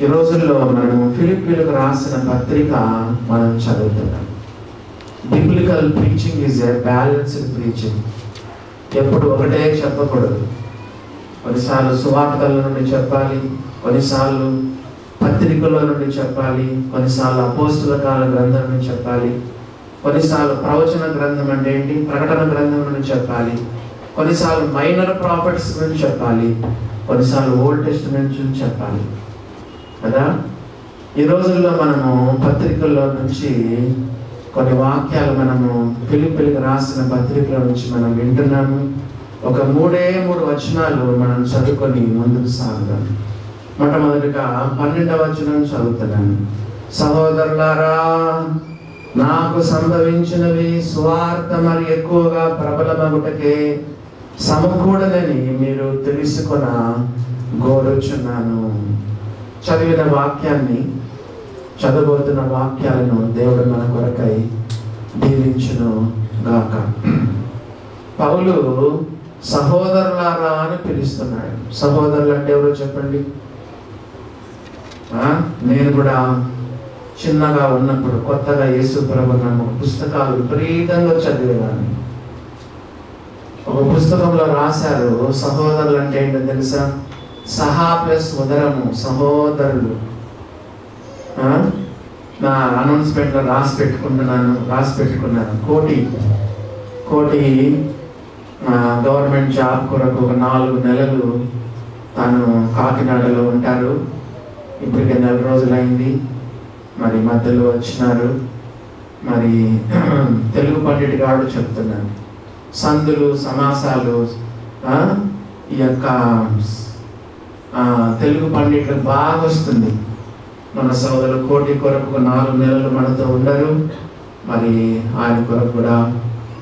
ఈ రోజుల్లో మనము ఫిలిప్పీలకు రాసిన పత్రిక మనం చదువుతున్నాం. Biblical preaching is a balanced preaching. ఎప్పుడు ఒకటే చెప్పకూడదు. కొన్నిసార్లు సువార్తల నుండి చెప్పాలి, కొన్నిసార్లు పత్రికల నుండి చెప్పాలి, కొన్నిసార్లు అపోస్తుల కాల గ్రంథం నుండి చెప్పాలి, కొన్నిసార్లు ప్రవచన గ్రంథం అంటే ఏంటి, ప్రకటన గ్రంథం నుండి చెప్పాలి, కొన్నిసార్లు మైనర్ ప్రాఫిట్స్ నుంచి చెప్పాలి, కొన్నిసార్లు ఓల్డ్ టెస్టమెంట్ నుంచి చెప్పాలి కదా. ఈ రోజుల్లో మనము పత్రికల్లో నుంచి కొన్ని వాక్యాలు మనము ఫిలిప్పీలకు రాసిన పత్రికల నుంచి మనం వింటున్నాము. ఒక 3 వచనాలు మనం చదువుకొని ముందుకు సాగుదాం. మొట్టమొదటిగా 12వ వచనం చదువుతున్నాను. సహోదరులారా, నాకు సంభవించినవి సువార్త మరి ఎక్కువగా ప్రబలమగుటకే సమకూడదని మీరు తెలుసుకొన గోరుచున్నాను. చదివిన వాక్యాన్ని, చదవబోతున్న వాక్యాలను దేవుడు మన కొరకై దీవించును గాక. పౌలు సహోదరులారా అని పిలుస్తున్నాడు. సహోదరులు అంటే ఎవరో చెప్పండి. నేను కూడా చిన్నగా ఉన్నప్పుడు కొత్తగా యేసు ప్రభు నమ్మ పుస్తకాలు విపరీతంగా చదివేవాడిని. ఒక పుస్తకంలో రాశారు సహోదరులు అంటే ఏంటో తెలుసా? సహా ప్లస్ ఉదరము, సహోదరులు. నా అనౌన్స్మెంట్లో రాసి పెట్టుకున్నాను. కోటి గవర్నమెంట్ జాబ్ కొరకు ఒక 4 నెలలు తాను కాకినాడలో ఉంటారు. ఇప్పటికే 4 రోజులైంది. మరి మధ్యలో వచ్చినారు. మరి తెలుగు పండిట్ గారు చెప్తున్నాను, సందులు సమాసాలు ఈ యొక్క తెలుగు పండిట్లకు బాగా వస్తుంది. మన సోదరులు కోటి కొరకు 4 నెలలు మనతో ఉండరు. మరి ఆయన కొరకు కూడా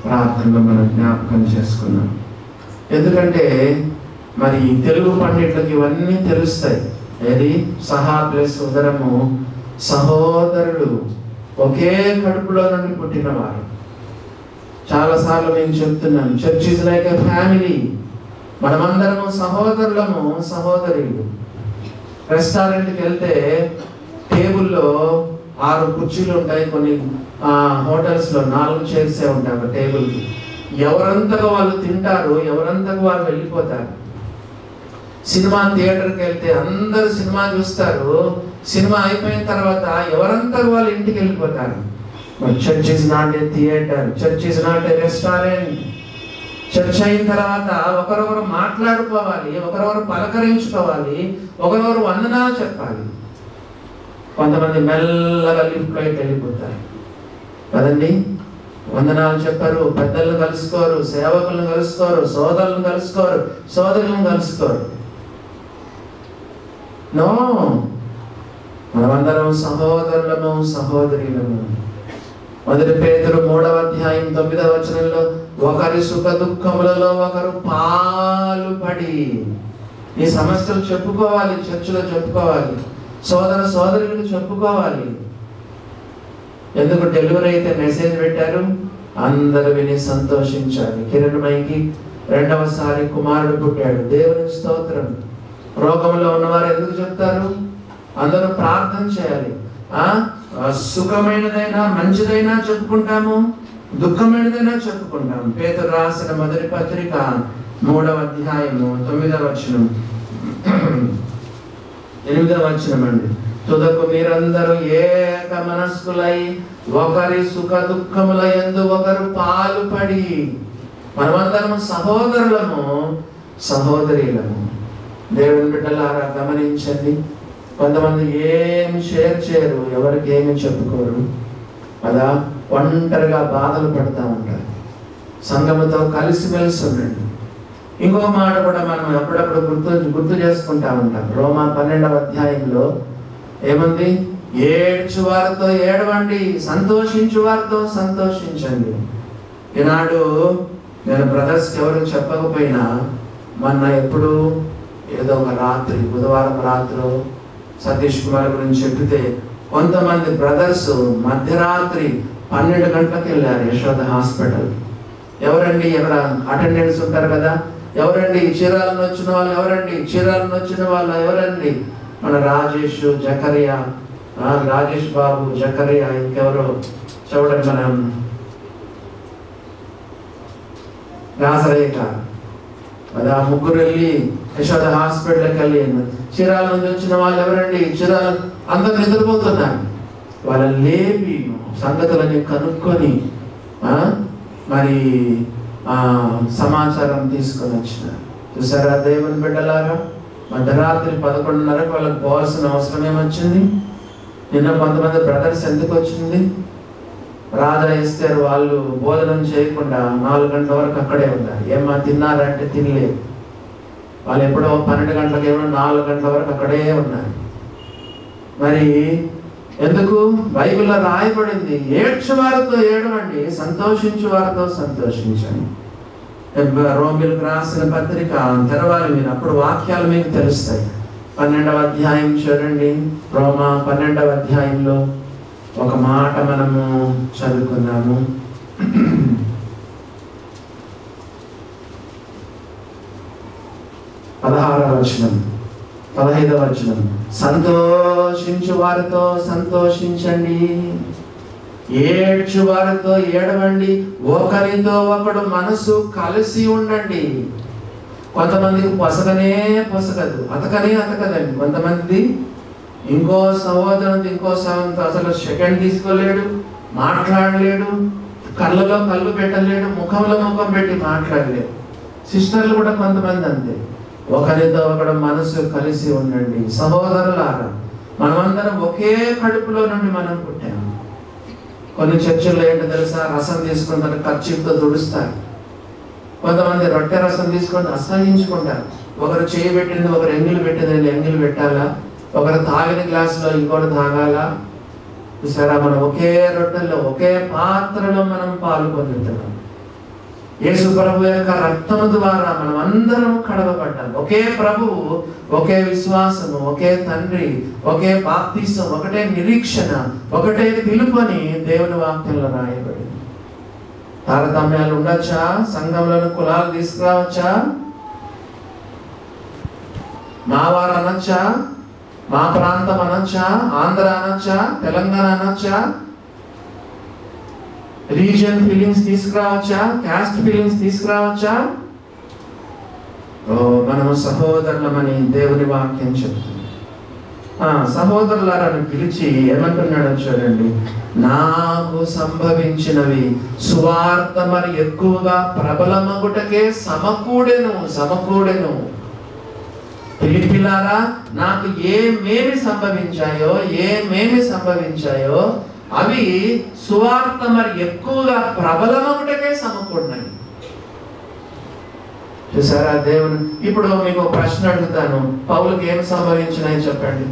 ప్రార్థనలో మనం జ్ఞాపకం చేసుకున్నాం. ఎందుకంటే మరి తెలుగు పండిట్లకు ఇవన్నీ తెలుస్తాయి. ఏది? సహా ప్లస్ ఉదరము, సహోదరులు, ఒకే కడుపులో నుండి పుట్టినవారు. చాలాసార్లు నేను చెప్తున్నాను, church is like a family. మనమందరము సహోదరులము, సహోదరులు. రెస్టారెంట్కి వెళ్తే టేబుల్లో 6 కుర్చీలు ఉంటాయి. కొన్ని హోటల్స్లో 4 చైర్సే ఉంటాయి ఒక టేబుల్కి. ఎవరంతగా వాళ్ళు తింటారు, ఎవరంతగా వాళ్ళు వెళ్ళిపోతారు. సినిమా థియేటర్కి వెళ్తే అందరూ సినిమా చూస్తారు. సినిమా అయిపోయిన తర్వాత ఎవరంతగా వాళ్ళు ఇంటికి వెళ్ళిపోతారు. Church is not a theatre, church is not a restaurant. Church అయిన తర్వాత ఒకరొకరు మాట్లాడుకోవాలి, ఒకరొకరు పలకరించుకోవాలి, ఒకరొకరు వందనాలు చెప్పాలి. కొంతమంది మెల్లగా లిఫ్ట్లో అయితే వెళ్ళిపోతారు కదండి. వందనాలు చెప్పరు, పెద్దలను కలుసుకోరు, సేవకులను కలుసుకోరు, సోదరులను కలుసుకోరు, సోదరులను కలుసుకోరు. నో, మనమందరం సహోదరులము, సహోదరులము. 1 పేతురు 3వ అధ్యాయం 9వ వచనంలో ఒకరి సుఖ దుఃఖములలో ఒకరు పాలుపడి. ఈ సమస్యలు చెప్పుకోవాలి, చర్చిలో చెప్పుకోవాలి, సోదరులకు చెప్పుకోవాలి. ఎందుకు? డెలివరీ అయితే మెసేజ్ పెట్టారు, అందరూ విని సంతోషించాలి. కిరణ్మయికి 2వసారి కుమారుడు పుట్టాడు, దేవునికి స్తోత్రం. రోగంలో ఉన్నవారు ఎందుకు చెప్తారు? అందరూ ప్రార్థన చేయాలి. సుఖమైనదైనా మంచిదైనా చెప్పుకుంటాము, దుఃఖమైనదైనా చెప్పుకుంటాము. పేతురు రాసిన 1వ పత్రిక 3వ అధ్యాయము 9వ వచనం, 8వ వచనం అండి. తుదకు మీరందరూ ఏక మనస్కులై ఒకరి సుఖ దుఃఖముల యందు ఒకరు పాలుపడి. మనమందరము సహోదరులము, సహోదరులము. దేవుని బిడ్డలారా గమనించండి, కొంతమంది ఏమి షేర్ చేయరు, ఎవరికి ఏమి చెప్పుకోరు కదా. ఒంటరిగా బాధలు పడుతూ ఉంటారు. సంఘముతో కలిసిమెలిసి ఉండండి. ఇంకొక మాట కూడా మనం అప్పుడప్పుడు గుర్తు చేసుకుంటా ఉంటాం. రోమా 12వ అధ్యాయంలో ఏముంది? ఏడ్చువారితో ఏడవండి, సంతోషించు వారితో సంతోషించండి. ఈనాడు నేను బ్రదర్స్కి ఎవరు చెప్పకపోయినా మొన్న ఎప్పుడు ఏదో ఒక రాత్రి, బుధవారం రాత్రి సతీష్ కుమార్ గురించి చెప్పితే కొంతమంది బ్రదర్స్ మధ్యరాత్రి 12 గంటలకు వెళ్ళారు యశోద హాస్పిటల్. ఎవరండి? ఎవర అటెండెన్స్ ఉంటారు కదా, ఎవరండి? చీరాలను వచ్చిన వాళ్ళు ఎవరండి? చీరాలను వచ్చిన వాళ్ళు ఎవరండి? మన రాజేష్ జకరియా, రాజేష్ బాబు, జకరియా, ఇంకెవరో చూడండి, మనం రాజరయ్య గారు, అది ఆ ముగ్గురు వెళ్ళి యశోద హాస్పిటల్కి వెళ్ళి చీరాల నుంచి వచ్చిన వాళ్ళు ఎవరండి, చీరాల అందరు నిద్రపోతున్నారు, వాళ్ళని లేపి సంగతులని కనుక్కొని మరి సమాచారం తీసుకొని వచ్చినారు. చూసారా దేవుని బిడ్డలాగా, మధ్యరాత్రి 11:30 వాళ్ళకి పోవాల్సిన అవసరం ఏమొచ్చింది? నిన్న కొంతమంది బ్రదర్స్ ఎందుకు వచ్చింది? రాజా ఎస్తేరు వాళ్ళు భోజనం చేయకుండా 4 గంటల వరకు అక్కడే ఉన్నారు. ఏమా తిన్నారంటే తినలేదు. వాళ్ళు ఎప్పుడో 12 గంటలకు ఏమో 4 గంటల వరకు అక్కడే ఉన్నారు. మరి ఎందుకు? బైబిల్లో రాయబడింది, ఏడ్చు వారితో ఏడవండి, సంతోషించు వారితో సంతోషించండి. రోమిలకు రాసిన పత్రిక తెరవాలి మీరు, అప్పుడు వాక్యాలు మీకు తెలుస్తాయి. 12వ అధ్యాయం చూడండి. రోమా 12వ అధ్యాయంలో ఒక మాట మనము చదువుకున్నాము. 16వ వచనం, 15వ వచనం. సంతోషించు వారితో సంతోషించండి, ఏడ్చు వారితో ఏడవండి, ఒకరితో ఒకడు మనసు కలిసి ఉండండి. కొంతమందికి పొసగనే పొసగదు, అతకదండి. కొంతమంది ఇంకో సహోదరుడు ఇంకో సహోదరుతో అసలు సెకండ్ తీసుకోలేడు, మాట్లాడలేడు, కళ్ళలో కళ్ళు పెట్టలేడు, ముఖంలో ముఖం పెట్టి మాట్లాడలేడు. సిస్టర్లు కూడా కొంతమంది అంతే. ఒకరితో ఒకడు మనసు కలిసి ఉండండి. సహోదరులారా, మనమందరం ఒకే కడుపులో నుండి మనం పుట్టాము. కొన్ని చర్చల్లో ఏంటో తెలుసా, రసం తీసుకుంటారు, కర్చీఫ్తో తుడుస్తారు. కొంతమంది రొట్టె రసం తీసుకొని అసహించుకుంటారు. ఒకరు చేయి పెట్టింది ఒకరు ఎంగిలి పెట్టింది ఎంగిలి పెట్టాలా, ఒకరు తాగిన గ్లాసులో ఇంకోటి తాగాలా? చూసారా, మనం ఒకే రొట్టెల్లో ఒకే పాత్రలో మనం పాలు పొందుతున్నాం. యేసు ప్రభు యొక్క రక్తము ద్వారా మనం అందరం కడగబడ్డాం. ఒకే ప్రభువు, ఒకే విశ్వాసము, ఒకే తండ్రి, ఒకే బాప్తిసం, ఒకటే నిరీక్షణ, ఒకటే పిలుపని దేవుని వాక్యంలో రాయబడింది. తారతమ్యాలు ఉండొచ్చా? సంఘంలో కులాలు తీసుకురావచ్చా? మా వారు అనొచ్చా? మా ప్రాంతం అనొచ్చా? ఆంధ్ర అనొచ్చా? తెలంగాణ అనొచ్చా? రీజియన్ ఫీలింగ్స్ తీసుకురావచ్చా? క్యాస్ట్ ఫీలింగ్స్ తీసుకురావచ్చా? మనము సహోదరులమని దేవుని వాక్యం చెప్తుంది. సహోదరులారని పిలిచి ఏమంటున్నాడో చూడండి. నాకు సంభవించినవి సువార్త మరి ఎక్కువగా ప్రబలమగుటకే సమకూడెను. పిలిపిలారా, నాకు ఏమేమి సంభవించాయో అవి సువార్త మరి ఎక్కువగా ప్రబలమగుటకే సమకూడినాయి. చూసారా దేవుని. ఇప్పుడు మీకు ప్రశ్న అడుగుతాను, పౌలుకి ఏమి సంభవించినాయి చెప్పండి.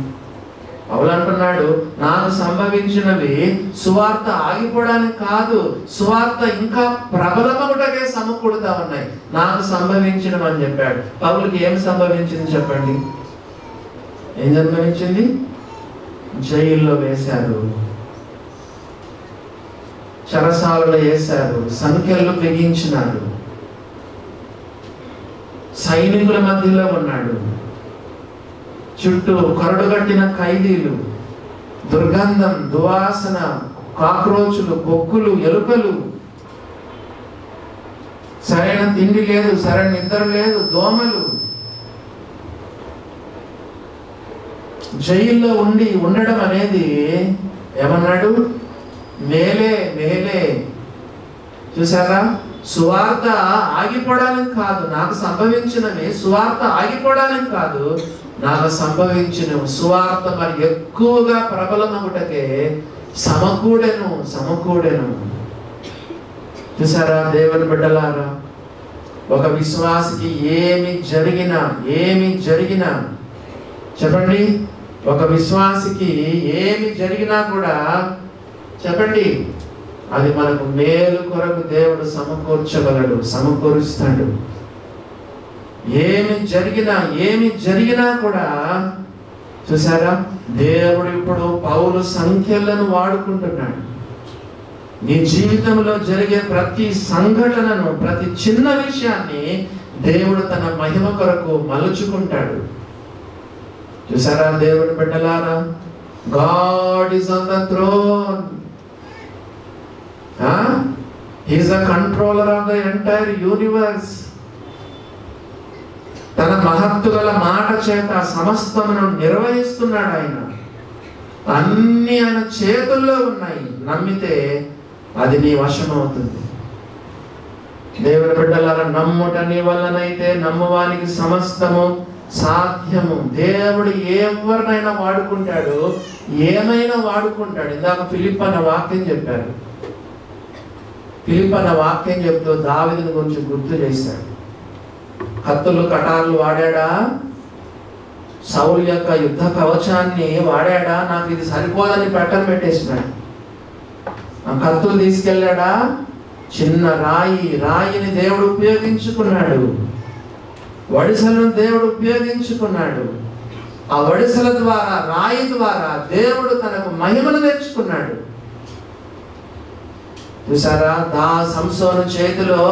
పౌలు అంటున్నాడు, నాకు సంభవించినవి సువార్త ఆగిపోవడానికి కాదు, సువార్త ఇంకా ప్రబలమగుటకే సమకూడుతా ఉన్నాయి. నాకు సంభవించినవి అని చెప్పాడు. పౌలుకి ఏం సంభవించింది చెప్పండి. ఏం సంభవించింది? జైల్లో వేశారు, చెరసాలలో వేశారు, సంఖ్యలు బిగించినారు, సైనికుల మధ్యలో ఉన్నాడు, చుట్టూ కరడుగట్టిన ఖైదీలు, దుర్గంధం, దువాసన, కాక్రోచులు, బొగ్గులు, ఎలుకలు, సరైన తిండి లేదు, సరైన నిద్ర లేదు, దోమలు. జైల్లో ఉండడం అనేది ఏమన్నాడు? మేలే. చూసారా, సువార్త ఆగిపోవడానికి కాదు, నాకు సంభవించినవి సువార్త ఆగిపోవడానికి కాదు, నాకు సంభవించిన సువార్త మరి ఎక్కువగా ప్రబలమగుటకే సమకూడెను. చూసారా దేవుని బిడ్డలారా, ఒక విశ్వాసికి ఏమి జరిగినా చెప్పండి, ఒక విశ్వాసికి ఏమి జరిగినా కూడా చెప్పండి, అది మనకు మేలు కొరకు దేవుడు సమకూరుస్తాడు. ఏమి జరిగినా కూడా చూసారా, దేవుడు ఇప్పుడు పౌలు సంఖ్యలను వాడుకుంటున్నాడు. నీ జీవితంలో జరిగే ప్రతి సంఘటనను, ప్రతి చిన్న విషయాన్ని దేవుడు తన మహిమ కొరకు మలుచుకుంటాడు. చూసారా దేవుని బిడ్డలారా, God is on the throne. He is the controller of the entire universe. తన మహత్తు గల మాట చేత సమస్తమును నిర్వహిస్తున్నాడు ఆయన. అన్ని ఆయన చేతుల్లో ఉన్నాయి. నమ్మితే అది నీ వశం అవుతుంది. దేవుని బిడ్డలారా, నమ్ముట నీ వల్లనైతే నమ్మువానికి సమస్తము సాధ్యము. దేవుడు ఎవరినైనా వాడుకుంటాడు, ఏమైనా వాడుకుంటాడు. ఇందాక ఫిలిప్ అన్న వాక్యం చెప్పారు. ఫిలిప్ అన్న వాక్యం చెప్తూ దావీదుని గురించి గుర్తు చేశాడు. కత్తులు కటార్లు వాడాడా? సౌలు యొక్క యుద్ధ కవచాన్ని వాడాడా? నాకు ఇది సరిపోదని పెట్టని పెట్టేసినాడు. ఆ కత్తులు తీసుకెళ్ళాడా? చిన్న రాయిని దేవుడు ఉపయోగించుకున్నాడు. వడిసలను దేవుడు ఉపయోగించుకున్నాడు. ఆ వడిసల ద్వారా, రాయి ద్వారా దేవుడు తనకు మహిమను తెచ్చుకున్నాడు. చూసారా, సంసోను చేతిలో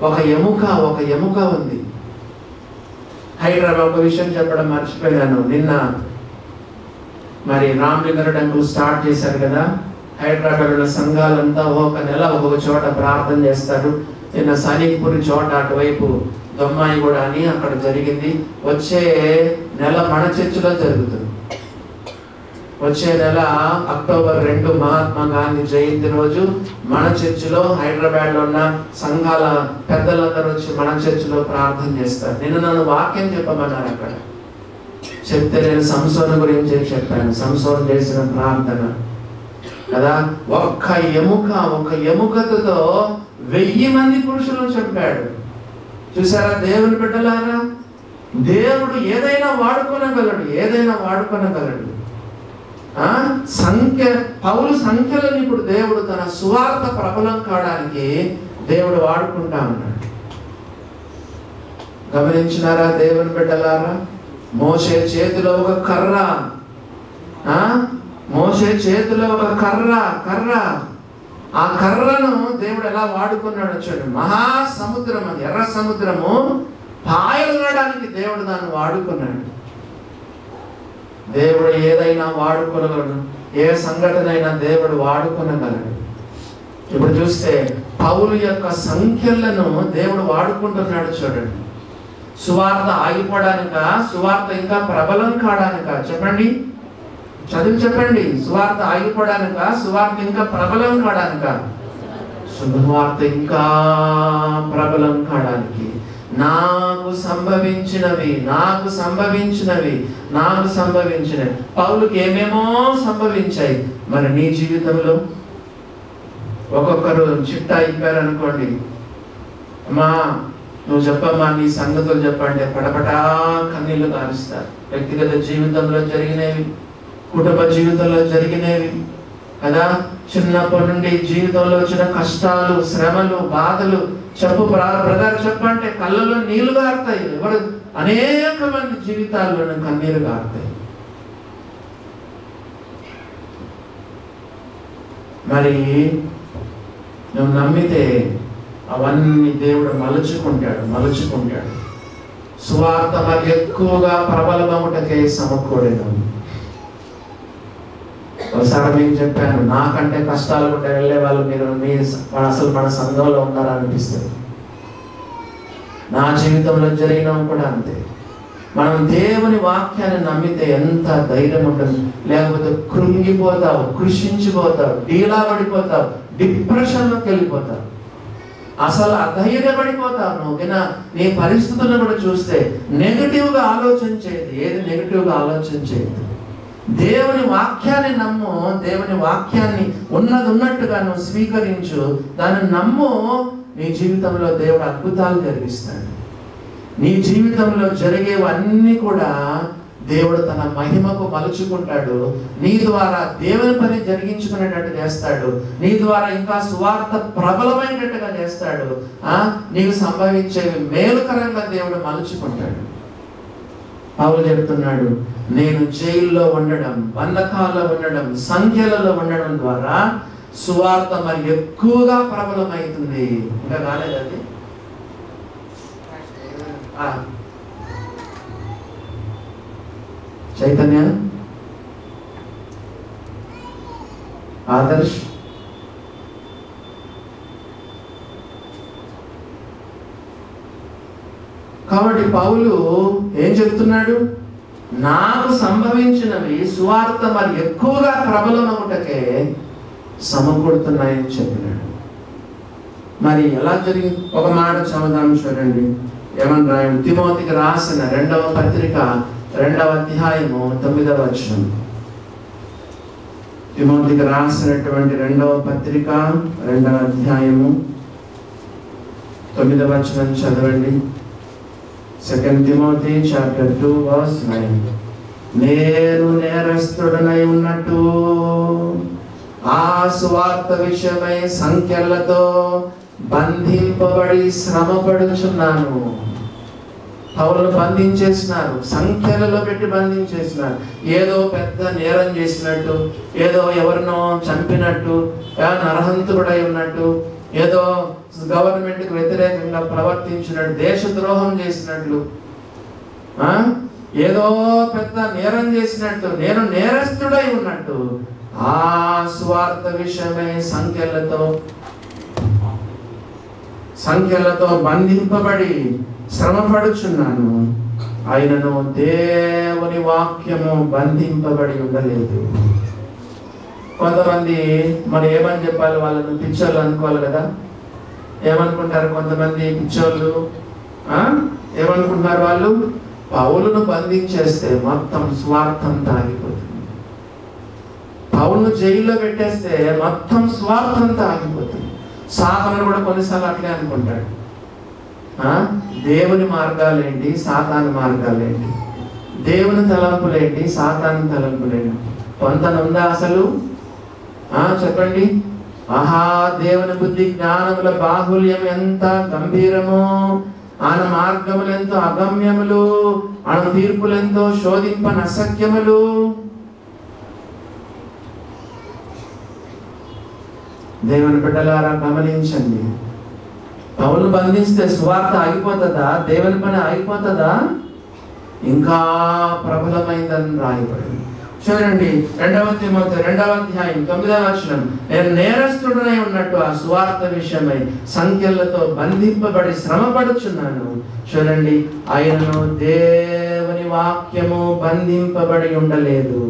ఒక ఎముక ఉంది. హైదరాబాద్ ఒక విషయం చెప్పడం మర్చిపోయాను. నిన్న మరి రామలింగారెడ్డి స్టార్ట్ చేశారు కదా. హైదరాబాద్లో సంఘాలంతా ఒక నెల ఒక్కొక్క చోట ప్రార్థన చేస్తారు. నిన్న సనీపూరి చోట అటువైపు దొమ్మాయి కూడా అని అక్కడ జరిగింది. వచ్చే నెల మన చర్చిలో జరుగుతుంది. వచ్చే నెల అక్టోబర్ 2 మహాత్మా గాంధీ జయంతి రోజు మన చర్చిలో, హైదరాబాద్ లో ఉన్న సంఘాల పెద్దలందరూ వచ్చి మన చర్చిలో ప్రార్థన చేస్తారు. నేను నన్ను వాక్యం చెప్పమన్నారు. అక్కడ చెప్తే నేను సంసోను గురించి చెప్పాను. సంసోను చేసిన ప్రార్థన కదా. ఒక్క ఎముకతో 1000 మంది పురుషులను చెప్పాడు. చూసారా దేవుని బిడ్డలారా, దేవుడు ఏదైనా వాడుకోనగలడు. పౌలు సంఖ్యలను ఇప్పుడు దేవుడు తన సువార్త ప్రబలం కావడానికి దేవుడు వాడుకుంటా ఉన్నాడు. గమనించినారా దేవుని బిడ్డలారా? మోషే చేతిలో ఒక కర్ర, ఆ కర్రను దేవుడు ఎలా వాడుకున్నాడు చూడండి. మహాసముద్రం, అది ఎర్ర సముద్రము పాయలడానికి దేవుడు దాన్ని వాడుకున్నాడు. దేవుడు ఏదైనా వాడుకోగలడు. ఏ సంఘటన అయినా దేవుడు వాడుకొనగలడు. ఇప్పుడు చూస్తే పౌలు యొక్క సంఖ్యలను దేవుడు వాడుకుంటున్నాడు చూడండి. సువార్త ఆగిపోవడానిక, సువార్త ఇంకా ప్రబలం కావడానిక? చెప్పండి, చెప్పండి. సువార్త ఆగిపోవడానిక, సువార్త ఇంకా ప్రబలం కావడానిక? శుభవార్త ఇంకా ప్రబలం కావడానికి. నాకు సంభవించినవి. పౌలుకి ఏమేమో సంభవించాయి. మరి నీ జీవితంలో ఒక్కొక్కరు చిట్టా ఇప్పారనుకోండి, అమ్మా నువ్వు చెప్పమ్మా నీ సంగతులు చెప్పండి, పడపటా కన్నీళ్లు కారుస్తారు. వ్యక్తిగత జీవితంలో జరిగినవి, కుటుంబ జీవితంలో జరిగినవి కదా. చిన్నప్పటి నుండి జీవితంలో వచ్చిన కష్టాలు, శ్రమలు, బాధలు చెప్పు బ్రదర్ చెప్పంటే కళ్ళలో నీళ్లు గారుతాయి. అనేక మంది జీవితాల్లో కన్నీరు గారుతాయి. మరి నువ్వు నమ్మితే అవన్నీ దేవుడు మలుచుకుంటాడు. సువార్త మరి ఎక్కువగా ప్రబలమవుటకే సమకూడేను. ఒకసారి నేను చెప్పాను, నాకంటే కష్టాలు ఉంటే వెళ్ళే వాళ్ళు మీరు అసలు మన సంఘంలో ఉన్నారా అనిపిస్తుంది. నా జీవితంలో జరిగినవి కూడా అంతే. మనం దేవుని వాక్యాన్ని నమ్మితే ఎంత ధైర్యం ఉంటుంది. లేకపోతే కృంగిపోతావు, కృషించిపోతావు, డీలా పడిపోతావు, డిప్రెషన్లోకి వెళ్ళిపోతావు, అసలు అధైర్యపడిపోతావు. నువ్వు నీ పరిస్థితులను కూడా చూస్తే నెగటివ్గా ఆలోచించేది ఏది? నెగటివ్గా ఆలోచించేది. దేవుని వాక్యాన్ని నమ్ము. దేవుని వాక్యాన్ని ఉన్నట్టుగా నువ్వు స్వీకరించు, దాన్ని నమ్ము. నీ జీవితంలో దేవుడు అద్భుతాలు జరిగిస్తాడు. నీ జీవితంలో జరిగేవన్నీ కూడా దేవుడు తన మహిమకు మలుచుకుంటాడు. నీ ద్వారా దేవుని పని జరిగించుకునేటట్టు చేస్తాడు. నీ ద్వారా ఇంకా సువార్త ప్రబలమైనట్టుగా చేస్తాడు. నీకు సంభవించేవి మేలుకరంగా దేవుడు మలుచుకుంటాడు. పౌలు చెబుతున్నాడు, నేను జైల్లో ఉండడం, బంధకాల్లో ఉండడం, సంఖ్యలలో ఉండడం ద్వారా సువార్త మరి ఎక్కువగా ప్రబలమవుతుంది. ఇంకా కాలేదండి. చైతన్య, ఆదర్శ్, కాబట్టి పౌలు ఏం చెప్తున్నాడు? నాకు సంభవించినవి సువార్త మరి ఎక్కువగా ప్రబలమవుటకే సమకూడుతున్నాయని చెప్పినాడు. మరి ఎలా జరిగింది? ఒక మాట చదువుదాం చూడండి. ఏమని రాయండి? తిమోతికి రాసిన 2వ పత్రిక 2వ అధ్యాయము 9వ వచనం. తిమోతికి రాసినటువంటి 2వ పత్రిక 2వ అధ్యాయము 9వ వచనం చదవండి. 2 Timothy chapter 2 verse 9. నేను నేరస్తుడనై ఉన్నట్టు ఆ సువార్త విషయమై సంఖ్యలతో బంధింపబడి శ్రమపడుచున్నాను. పౌలును బంధించేసినారు, సంఖ్యలలో పెట్టి బంధించేసినారు. ఏదో పెద్ద నేరం చేసినట్టు, ఏదో ఎవరినో చంపినట్టు, నరహంతుడై ఉన్నట్టు, ఏదో గవర్నమెంట్కి వ్యతిరేకంగా ప్రవర్తించినట్టు, దేశద్రోహం చేసినట్లు, ఏదో పెద్ద నేరం చేసినట్టు, నేను నేరస్తుడై ఉన్నట్టు ఆ స్వార్థ విషయమై సంఖ్యలతో బంధింపబడి శ్రమపడుచున్నాను. ఆయనను దేవుని వాక్యము బంధింపబడి ఉండలేదు. కొంతమంది మరి ఏమని చెప్పాలి? వాళ్ళను పిచ్చోళ్ళు అనుకోవాలి కదా. ఏమనుకుంటారు కొంతమంది పిచ్చోళ్ళు? ఏమనుకుంటున్నారు వాళ్ళు? పౌలును బంధించేస్తే మొత్తం స్వార్థంతో ఆగిపోతుంది. పౌలును జైల్లో పెట్టేస్తే మొత్తం స్వార్థంతో ఆగిపోతుంది. సాతాను కూడా కొన్నిసార్లు అట్లే అనుకుంటాడు. దేవుని మార్గాలేంటి, సాతాను మార్గాలేంటి, దేవుని తలంపులేంటి, సాతాను తలంపులేంటి, పొంతనుందా అసలు? చెప్పండి. ఆహా, దేవుని బుద్ధి జ్ఞానముల బాహుల్యం ఎంత గంభీరమో, ఆయన మార్గములు ఎంతో అగమ్యములు, ఆయన తీర్పులు ఎంతో శోధింపని అసఖ్యములు. దేవుని బిడ్డలారా గమనించండి. పౌలు బంధిస్తే సువార్త ఆగిపోతుందా? దేవుని పని ఆగిపోతుందా? ఇంకా ప్రబలమైందని రాయబడింది. చూడండి 2వ తిమోతి 2వ అధ్యాయం 9వ వచనం. నేను నేరస్తుడనై ఉన్నట్టు ఆ సువార్త విషయమై సంఖ్యలతో బంధింపబడి శ్రమపడుచున్నాను. చూడండి, ఆయనను దేవుని వాక్యము బంధింపబడి ఉండలేదు.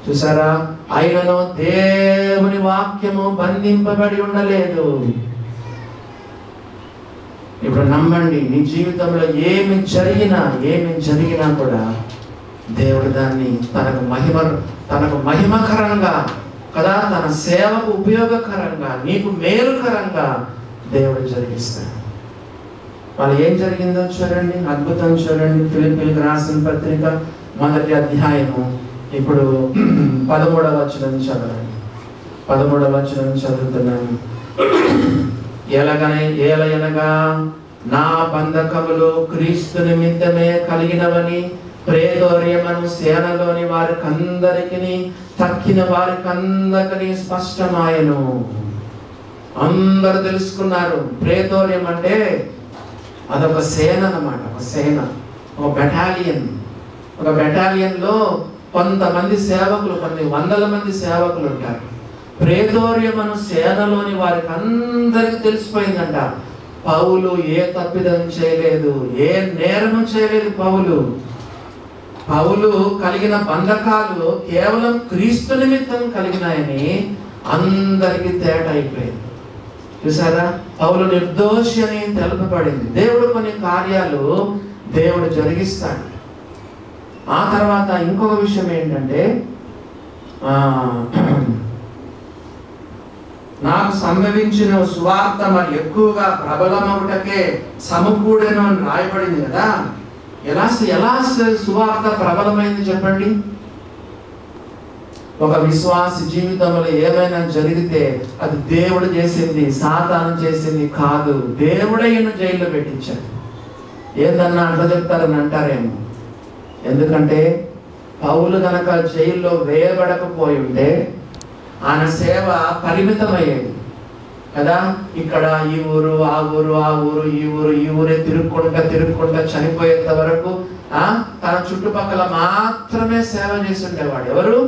చూసారా? ఆయనను దేవుని వాక్యము బంధింపబడి ఉండలేదు. ఇప్పుడు నమ్మండి, నీ జీవితంలో ఏమి జరిగినా కూడా దేవుడు దాన్ని తనకు మహిమకరంగా కదా, తన సేవకు ఉపయోగకరంగా, నీకు మేలుకరంగా దేవుడు జరిగిస్తాడు. వాళ్ళు ఏం జరిగిందో చూడండి, అద్భుతం చూడండి. ఫిలిప్పీయులకు రాసిన పత్రిక 1వ అధ్యాయము ఇప్పుడు 13వ వచనం చదవండి. 13వ వచనం చదువుతున్నాను. ఏలయనగా నా బంధకములు క్రీస్తు నిమిత్తమే కలిగినవని ప్రేతోర్యమను సేనలోని వారికందరికి తక్కిన వారికందరికీ స్పష్టమాయను. అందరూ తెలుసుకున్నారు. ప్రేతోర్యం అంటే అదొక సేన అన్నమాట. ఒక సేన, ఒక బెటాలియన్. ఒక బెటాలియన్లో కొంతమంది సేవకులు, కొన్ని వందల మంది సేవకులు ఉంటారు. ప్రేతోర్యమను సేనలోని వారికి అందరికి తెలిసిపోయిందంట, పౌలు ఏ తప్పిదం చేయలేదు, ఏ నేరము చేయలేదు. పౌలు కలిగిన బంధకాలు కేవలం క్రీస్తు నిమిత్తం కలిగినాయని అందరికీ తేట అయిపోయింది. చూసారా? పౌలు నిర్దోషి అని తెలుపబడింది. దేవుడు కొన్ని కార్యాలు దేవుడు జరిగిస్తాడు. ఆ తర్వాత ఇంకొక విషయం ఏంటంటే, నాకు సంభవించిన సువార్త మరి ఎక్కువగా ప్రబలమవుటకే సమకూడెను అని రాయబడింది కదా. ఎలా సువార్త ప్రబలమైంది చెప్పండి? ఒక విశ్వాసి జీవితంలో ఏమైనా జరిగితే అది దేవుడు చేసింది, సాతాను చేసింది కాదు. దేవుడే ఈయన జైల్లో పెట్టించాడు. ఏందన్నా అట్లా చెప్తారని అంటారేమో. ఎందుకంటే పౌలు కనుక జైల్లో వేయబడకపోయి ఉంటే ఆయన సేవ పరిమితమయ్యేది కదా. ఇక్కడ ఈ ఊరు, ఆ ఊరు, ఈ ఊరే తిరుగుకుంటా చనిపోయేంత వరకు తన చుట్టుపక్కల మాత్రమే సేవ చేసి ఉండేవాడు. ఎవరు?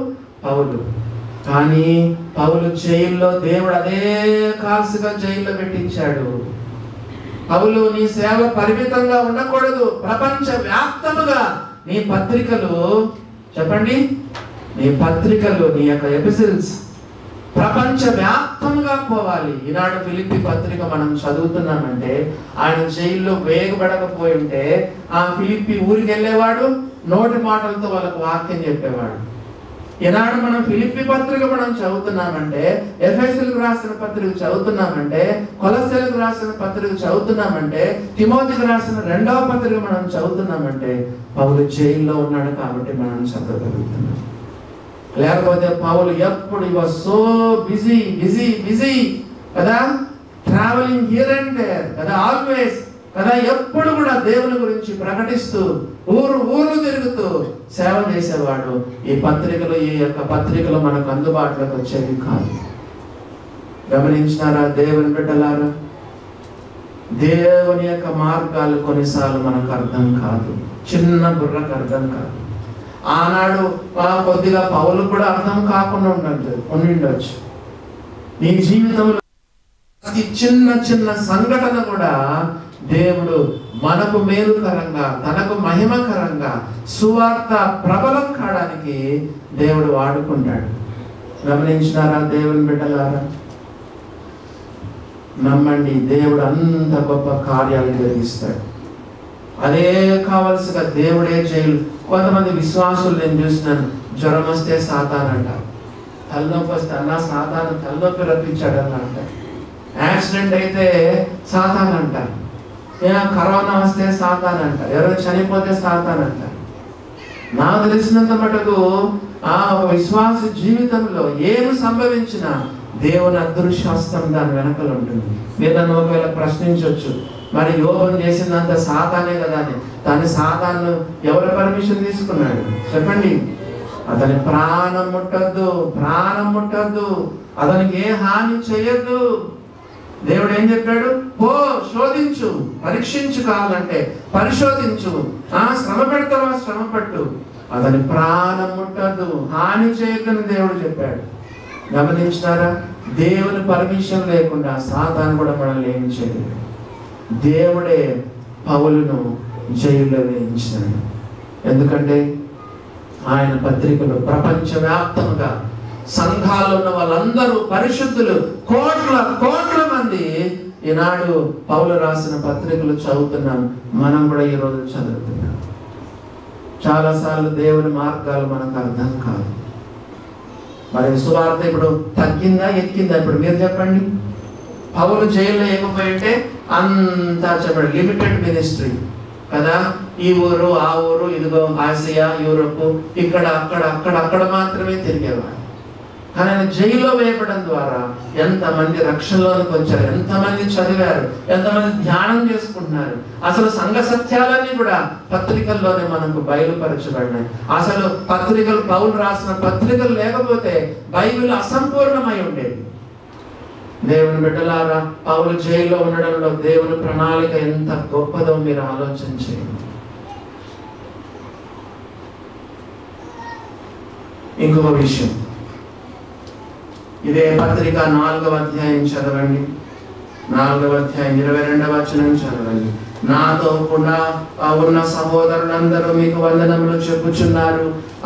పౌలు. కానీ పౌలు జైల్లో దేవుడు అదే కాల్సుగా జైల్లో పెట్టించాడు. పౌలు, నీ సేవ పరిమితంగా ఉండకూడదు. ప్రపంచ వ్యాప్తముగా నీ పత్రికలు, చెప్పండి, నీ పత్రికలు, నీ యొక్క ఎపిసిల్స్ ప్రపంచ వ్యాప్తంగా పోవాలి. ఈనాడు ఫిలిప్పి పత్రిక మనం చదువుతున్నామంటే ఆయన జైల్లో వేగపడకపోయి ఉంటే ఆ ఫిలిప్పి ఊరికి వెళ్ళేవాడు, నోటి మాటలతో వాళ్ళకు వాక్యం చెప్పేవాడు. ఈనాడు మనం ఫిలిప్పి పత్రిక మనం చదువుతున్నామంటే, ఎఫెసీయులకు రాసిన పత్రిక చదువుతున్నామంటే, కొలస్సీలకు రాసిన పత్రిక చదువుతున్నామంటే, తిమోతికి రాసిన 2వ పత్రిక మనం చదువుతున్నామంటే పౌలు జైల్లో ఉన్నాడు కాబట్టి మనం చదవగలుగుతున్నాం. లేకపోతే పౌలు ఎప్పుడు సో బిజీ బిజీ బిజీ కదా, ట్రావెలింగ్ హియర్ అండ్ దేర్ కదా, ఆల్వేస్ కదా, ఎప్పుడు కూడా దేవుని గురించి ప్రకటిస్తూ ఊరు ఊరు తిరుగుతూ సేవ చేసేవాడు. ఈ పత్రికలు, ఈ యొక్క పత్రికలు మనకు అందుబాటులోకి వచ్చేవి కాదు. గమనించినారా దేవుని బిడ్డలారా? దేవుని యొక్క మార్గాలు కొన్నిసార్లు మనకు అర్థం కాదు, చిన్న బుర్రకు అర్థం కాదు. ఆనాడు కొద్దిగా పౌలు కూడా అర్థం కాకుండా ఉండిండొచ్చు. నీ జీవితంలో అతి చిన్న చిన్న సంఘటన కూడా దేవుడు మనకు మేలుకరంగా, తనకు మహిమకరంగా సువార్త ప్రబలం కావడానికి దేవుడు వాడుకుంటాడు. గమనించినారా దేవుని బిడ్డలారా? నమ్మండి, దేవుడు అంత గొప్ప కార్యాలు జరిగిస్తాడు. అదే కావలసిగా దేవుడే జైలు. కొంతమంది విశ్వాసులు నేను చూసినాను, జ్వరం వస్తే సాతాన్ అంటారు, తలనొప్పి వస్తే అన్నా సాతాను తలనొప్పి రప్పించాడు అన్న అంటారు, యాక్సిడెంట్ అయితే సాతాన్ అంటారు, కరోనా వస్తే సాతాన్ అంటారు, ఎవరైనా చనిపోతే సాతాన్ అంటారు. నాకు తెలిసినంత మటుకు విశ్వాస జీవితంలో ఏమి సంభవించినా దేవుని అదృశ్యస్తం దాని వెనకలు ఉంటుంది. మీరు నన్ను ఒకవేళ ప్రశ్నించవచ్చు, మరి యోగం చేసినంత సాతానే కదా అని. దాని సాతాను ఎవరు పర్మిషన్ తీసుకున్నాడు చెప్పండి? అతని ప్రాణం ముట్టద్దు, ప్రాణం ముట్టద్దు, అతనికి ఏ హాని చేయొద్దు. దేవుడు ఏం చెప్పాడు? పో, శోధించు, పరీక్షించు, కావాలంటే పరిశోధించు, శ్రమ పెడతావా శ్రమ పెట్టు, అతని ప్రాణం ముట్టద్దు, హాని చేయకని దేవుడు చెప్పాడు. గమనించినారా? దేవుని పర్మిషన్ లేకుండా సాతాను కూడా మనల్ని ఏం చేయలేదు. దేవుడే పౌలును జైల్లో వేయించినాడు. ఎందుకంటే ఆయన పత్రికలు ప్రపంచవ్యాప్తంగా సంఘాల్లో ఉన్న వాళ్ళందరూ పరిశుద్ధులు, కోట్ల కోట్ల మంది ఈనాడు పౌలు రాసిన పత్రికలు చదువుతున్నాం. మనం కూడా ఈరోజు చదువుతున్నాం. చాలాసార్లు దేవుని మార్గాలు మనకు అర్థం కాదు. మరి సువార్త ఇప్పుడు తగ్గిందా ఎక్కిందా? ఇప్పుడు మీరు చెప్పండి. పౌలు జైల్లో ఏకపోయింటే అంతా చెప్పండి లిమిటెడ్ మినిస్ట్రీ కదా, ఈ ఊరు ఆ ఊరు, ఇదిగో ఆసియా, యూరోప్, ఇక్కడ అక్కడ అక్కడ అక్కడ మాత్రమే తిరిగేవాడు. కానీ ఆయన జైల్లో వేయబడడం ద్వారా ఎంతమంది రక్షణలోనికి వచ్చారు, ఎంతమంది చదివారు, ఎంతమంది ధ్యానం చేసుకుంటున్నారు. అసలు సంఘ సత్యాలన్నీ కూడా పత్రికల్లోనే మనకు బయలుపరచబడినాయి. అసలు పత్రికలు, పౌలు రాసిన పత్రికలు లేకపోతే బైబిల్ అసంపూర్ణమై ఉండేది. దేవుని బిడ్డలారా, పౌలు జైల్లో ఉండడంలో దేవుని ప్రణాళిక ఎంత గొప్పదో మీరు ఆలోచన చేయండి. ఇంకొక విషయం, ఇదే పత్రిక 4వ అధ్యాయం చదవండి. 4వ అధ్యాయం 22వ వచనం చదవండి. నాతో కూడా ఉన్న సహోదరులందరూ మీకు వందనములు చెప్పుచున్నారు.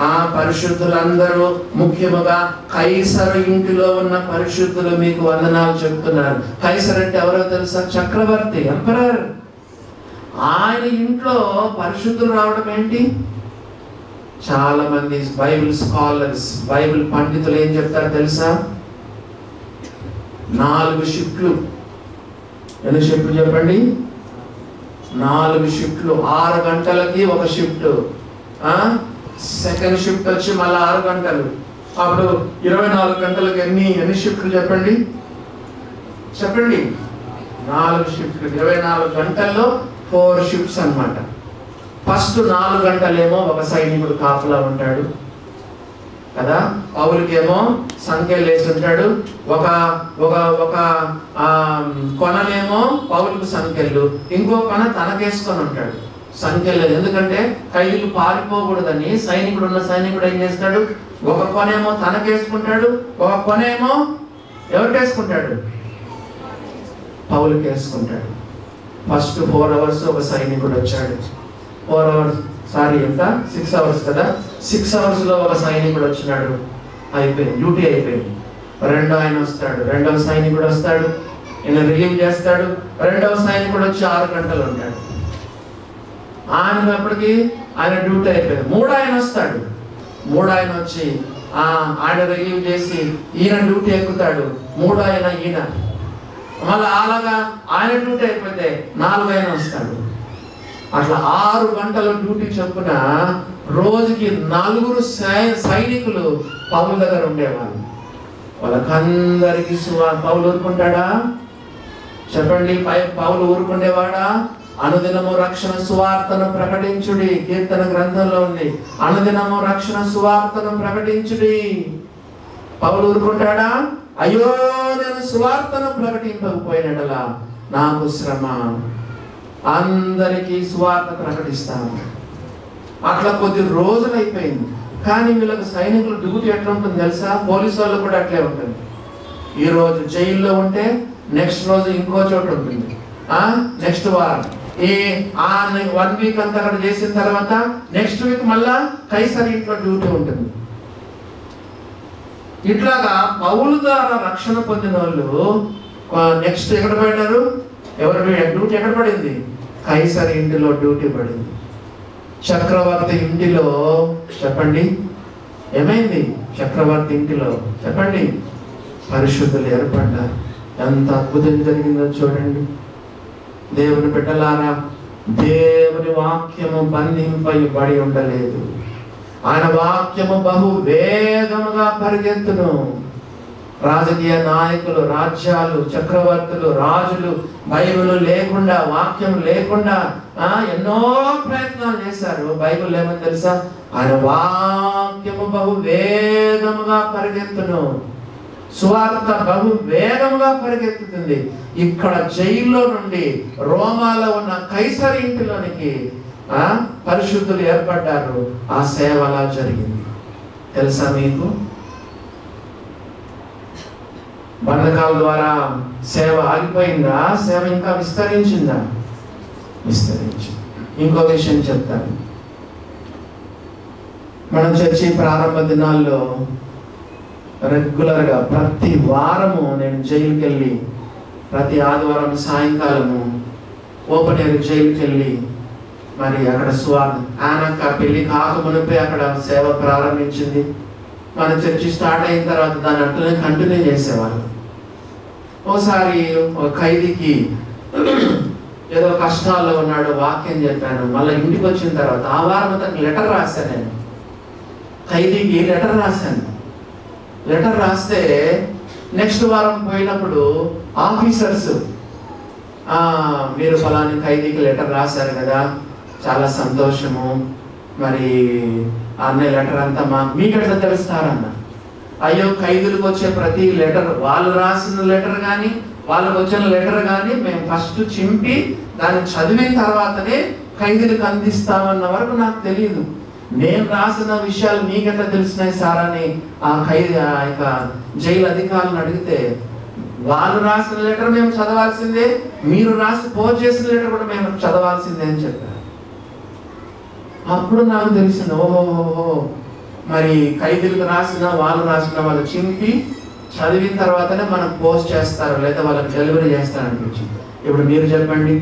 ఆ పరిశుద్ధులందరూ, ముఖ్యముగా కైసరు ఇంటిలో ఉన్న పరిశుద్ధులు మీకు వందనాలు చెప్తున్నారు. కైసర్ అంటే ఎవరో తెలుసా? చక్రవర్తి, ఎంపరర్. ఆయన ఇంట్లో పరిశుద్ధులు రావడం ఏంటి? చాలా మంది బైబిల్ స్కాలర్స్, బైబిల్ పండితులు ఏం చెప్తారు తెలుసా? 4 షిఫ్ట్లు. ఎన్ని షిఫ్ట్లు చెప్పండి? 4 షిఫ్ట్లు. 6 గంటలకి ఒక షిఫ్ట్, సెకండ్ షిఫ్ట్ వచ్చి మళ్ళీ 6 గంటలు. అప్పుడు 24 గంటలకు ఎన్ని షిఫ్ట్లు చెప్పండి? చెప్పండి. 4 షిఫ్ట్లు. 24 గంటల్లో 4 షిఫ్ట్స్ అన్నమాట. ఫస్ట్ 4 గంటలేమో ఒక సైనికుడు కాపలా ఉంటాడు కదా, పౌలుకేమో సంఖ్యలు వేసి ఉంటాడు. ఒక ఒక ఒక కొననేమో పౌలుకు సంఖ్యలు, ఇంకో కొన తనకేసుకొని ఉంటాడు. సంఖ్య లేదు. ఎందుకంటే ఖైదీలు పారిపోకూడదని సైనికుడు ఏం చేస్తాడు, ఒక కొనేమో తనకేసుకుంటాడు, ఒక కొనేమో ఎవరికి వేసుకుంటాడు, పౌలుకి వేసుకుంటాడు. ఫస్ట్ 4 hours ఒక సైనికుడు వచ్చాడు. 4 hours ఎంత 6 hours కదా, 6 hours లో ఒక సైనికుడు వచ్చినాడు. అయిపోయింది, డ్యూటీ అయిపోయింది. రెండో ఆయన వస్తాడు, రెండవ సైనికుడు వస్తాడు, ఈయన రిలీవ్ చేస్తాడు. రెండవ సైనికుడు వచ్చి 6 గంటలు ఉంటాడు. ఆయనప్పటికీ ఆయన డ్యూటీ అయిపోయింది. మూడో ఆయన వస్తాడు, మూడో ఆయన వచ్చి ఆయన రిలీవ్ చేసి ఈయన డ్యూటీ ఎక్కుతాడు. మూడో ఆయన ఈయన మళ్ళీ అలాగా ఆయన డ్యూటీ అయిపోతే 4వ ఆయన వస్తాడు. అట్లా 6 గంటల డ్యూటీ చొప్పున రోజుకి 4 సైనికులు పౌలు దగ్గర ఉండేవాళ్ళు. వాళ్ళకందరికీ పౌలు ఊరుకుంటాడా చెప్పండి? పౌలు ఊరుకుండేవాడా? అనుదినము రక్షణ సువార్తను ప్రకటించుడి. కీర్తన గ్రంథంలో ఉంది, అనుదినము రక్షణ సువార్తను ప్రకటించుడి. పౌలు ఊరుకుంటాడా? అయ్యో నేను సువార్తను ప్రకటింపకపోయినట్లా నాకు శ్రమ, అందరికీ సువార్త ప్రకటిస్తాను. అట్లా కొద్ది రోజులు అయిపోయింది. కానీ వీళ్ళకి సైనికులు డ్యూటీ ఎట్లా ఉంటుంది తెలుసా? పోలీసు వాళ్ళు కూడా అట్లే ఉంటుంది. ఈ రోజు జైల్లో ఉంటే నెక్స్ట్ రోజు ఇంకో చోట ఉంటుంది, నెక్స్ట్ వారం 1 week అంతా అక్కడ చేసిన తర్వాత నెక్స్ట్ వీక్ మళ్ళా కైసర్ ఇంట్లో డ్యూటీ ఉంటుంది. ఇట్లాగా పౌలు ద్వారా రక్షణ పొందిన వాళ్ళు నెక్స్ట్ ఎక్కడ పడినారు? డ్యూటీ ఎక్కడ పడింది? కైసర్ ఇంటిలో డ్యూటీ పడింది. చక్రవర్తి ఇంటిలో చెప్పండి ఏమైంది? చక్రవర్తి ఇంటిలో చెప్పండి పరిశుద్ధులు ఏర్పడ్డారు. ఎంత అద్భుతం జరిగిందో చూడండి. దేవుని బిడ్డలారా, దేవుని వాక్యము బంధింపబడి ఉండలేదు. ఆయన వాక్యము బహు వేగముగా పరిగెత్తును. రాజకీయ నాయకులు, రాజ్యాలు, చక్రవర్తులు, రాజులు బైబిల్ లేకుండా, వాక్యం లేకుండా ఎన్నో ప్రయత్నాలు చేశారు. బైబిల్ ఏమని తెలుసా? ఆయన వాక్యము బహు వేగముగా పరిగెత్తును. సువార్త బహు వేగంగా పరిగెత్తుతుంది. ఇక్కడ జైల్లో నుండి రోమాలో ఉన్న కైసర్ ఇంటిలోనికి పరిశుద్ధులు ఏర్పడ్డారు. ఆ సేవ అలా జరిగింది. తెలుసా మీకు? బంధకాల ద్వారా సేవ ఆగిపోయిందా? సేవ ఇంకా విస్తరించిందా? విస్తరించింది. ఇంకో విషయం చెప్తాను. మనం చర్చి ప్రారంభ దినాల్లో రెగ్యులర్గా ప్రతి వారము నేను జైలుకి వెళ్ళి, ప్రతి ఆదివారం సాయంకాలము ఓపెన్ ఎయిర్ జైలుకి వెళ్ళి మరి అక్కడ ఆనక్క పెళ్లి కాకమునిపై అక్కడ సేవ ప్రారంభించింది. మన చర్చి స్టార్ట్ అయిన తర్వాత దాన్ని అట్లనే కంటిన్యూ చేసేవాళ్ళు. ఒకసారి ఒక ఖైదీకి ఏదో కష్టాల్లో ఉన్నాడు, వాక్యం చెప్పాను. మళ్ళీ ఇంటికి వచ్చిన తర్వాత ఆ వారం అతనికి లెటర్ రాశాను. నేను ఖైదీకి లెటర్ రాశాను. లెటర్ రాస్తే నెక్స్ట్ వారం పోయినప్పుడు ఆఫీసర్స్ మీరు ఫలాని ఖైదీకి లెటర్ రాశారు కదా, చాలా సంతోషము, మరి అనే లెటర్ అంతా మీకు ఎట్లా తెలుస్తారన్న? అయ్యో, ఖైదీలకు వచ్చే ప్రతి లెటర్, వాళ్ళు రాసిన లెటర్ కానీ వాళ్ళకు వచ్చిన లెటర్ కానీ మేము ఫస్ట్ చింపి దాన్ని చదివిన తర్వాతనే ఖైదీలకు అందిస్తామన్న వరకు నాకు తెలియదు. నేను రాసిన విషయాలు మీకెట్లా తెలిసినాయి సార్ అని ఆ యొక్క జైలు అధికారులను అడిగితే, వాళ్ళు రాసిన లెటర్ మేము చదవాల్సిందే, మీరు రాసి పోస్ట్ చేసిన లెటర్ కూడా మేము చదవాల్సిందే అని చెప్పారు. అప్పుడు నాకు తెలిసింది, ఓహో మరి ఖైదీలకు రాసిన వాళ్ళు చింపి చదివిన తర్వాతనే మనం పోస్ట్ చేస్తారు, లేదా వాళ్ళకి డెలివరీ చేస్తారు అనిపించింది. ఇప్పుడు మీరు చెప్పండి,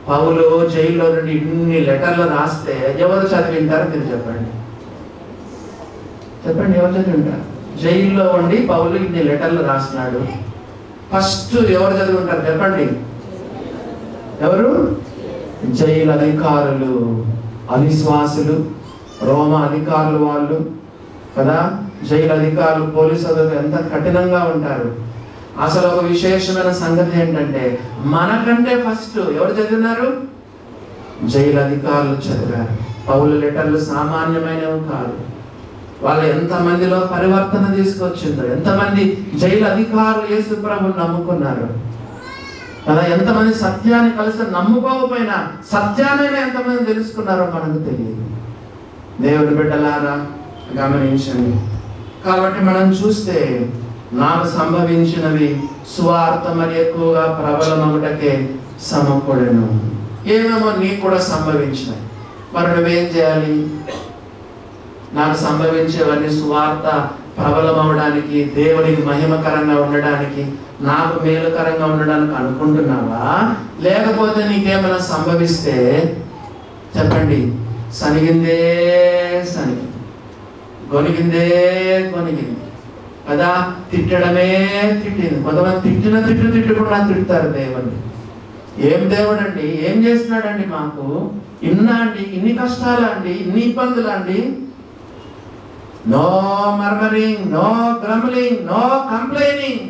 పౌలు జైల్లో నుండి ఇన్ని లెటర్లు రాస్తే ఎవరు చదివింటారు? మీరు చెప్పండి ఎవరు చదివింటారు? జైల్లో ఉండి పౌలు ఇన్ని లెటర్లు రాసినాడు. ఫస్ట్ ఎవరు చదివి ఉంటారు చెప్పండి? ఎవరు? జైలు అధికారులు, అవిశ్వాసులు, రోమా అధికారులు వాళ్ళు కదా. జైలు అధికారులు, పోలీసు అధికారులు ఎంత కఠినంగా ఉంటారు. అసలు ఒక విశేషమైన సంగతి ఏంటంటే, మనకంటే ఫస్ట్ ఎవరు చదివినారు? జైలు అధికారులు చదివారు. పౌలు లెటర్లు సామాన్యమైనవి కాదు. వాళ్ళు ఎంతమందిలో పరివర్తన తీసుకొచ్చిందో, ఎంతమంది జైలు అధికారులు యేసు ప్రభువుని నమ్ముకున్నారు. కదా. ఎంతమంది సత్యాన్ని కలిసి నమ్ముకోకపోయినా సత్యాన్ని ఎంతమంది తెలుసుకున్నారో మనకు తెలియదు. దేవుని బిడ్డలారా గమనించండి. కాబట్టి మనం చూస్తే నాకు సంభవించినవి సువార్త మరి ఎక్కువగా ప్రబలమగుటకే సమకూడెను. ఏమేమో నీకు కూడా సంభవించినాయి. మరి నువ్వేం చేయాలి? నాకు సంభవించేవన్నీ సువార్త ప్రబలమవడానికి, దేవునికి మహిమకరంగా ఉండడానికి, నాకు మేలుకరంగా ఉండడానికి అనుకుంటున్నావా? లేకపోతే నీకేమైనా సంభవిస్తే చెప్పండి, సనిగిందే సనిగింది, గొనిగిందే గొనిగింది కదా, తిట్టడమే తిట్టింది. కొంతమంది తిట్టకుండా తిడతారు దేవుణ్ణి. ఏం దేవుడు అండి, ఏం చేస్తున్నాడండి మాకు? ఇన్నా అండి, ఇన్ని కష్టాలా అండి, ఇన్ని ఇబ్బందులా అండి? No murmuring, no grumbling, no complaining.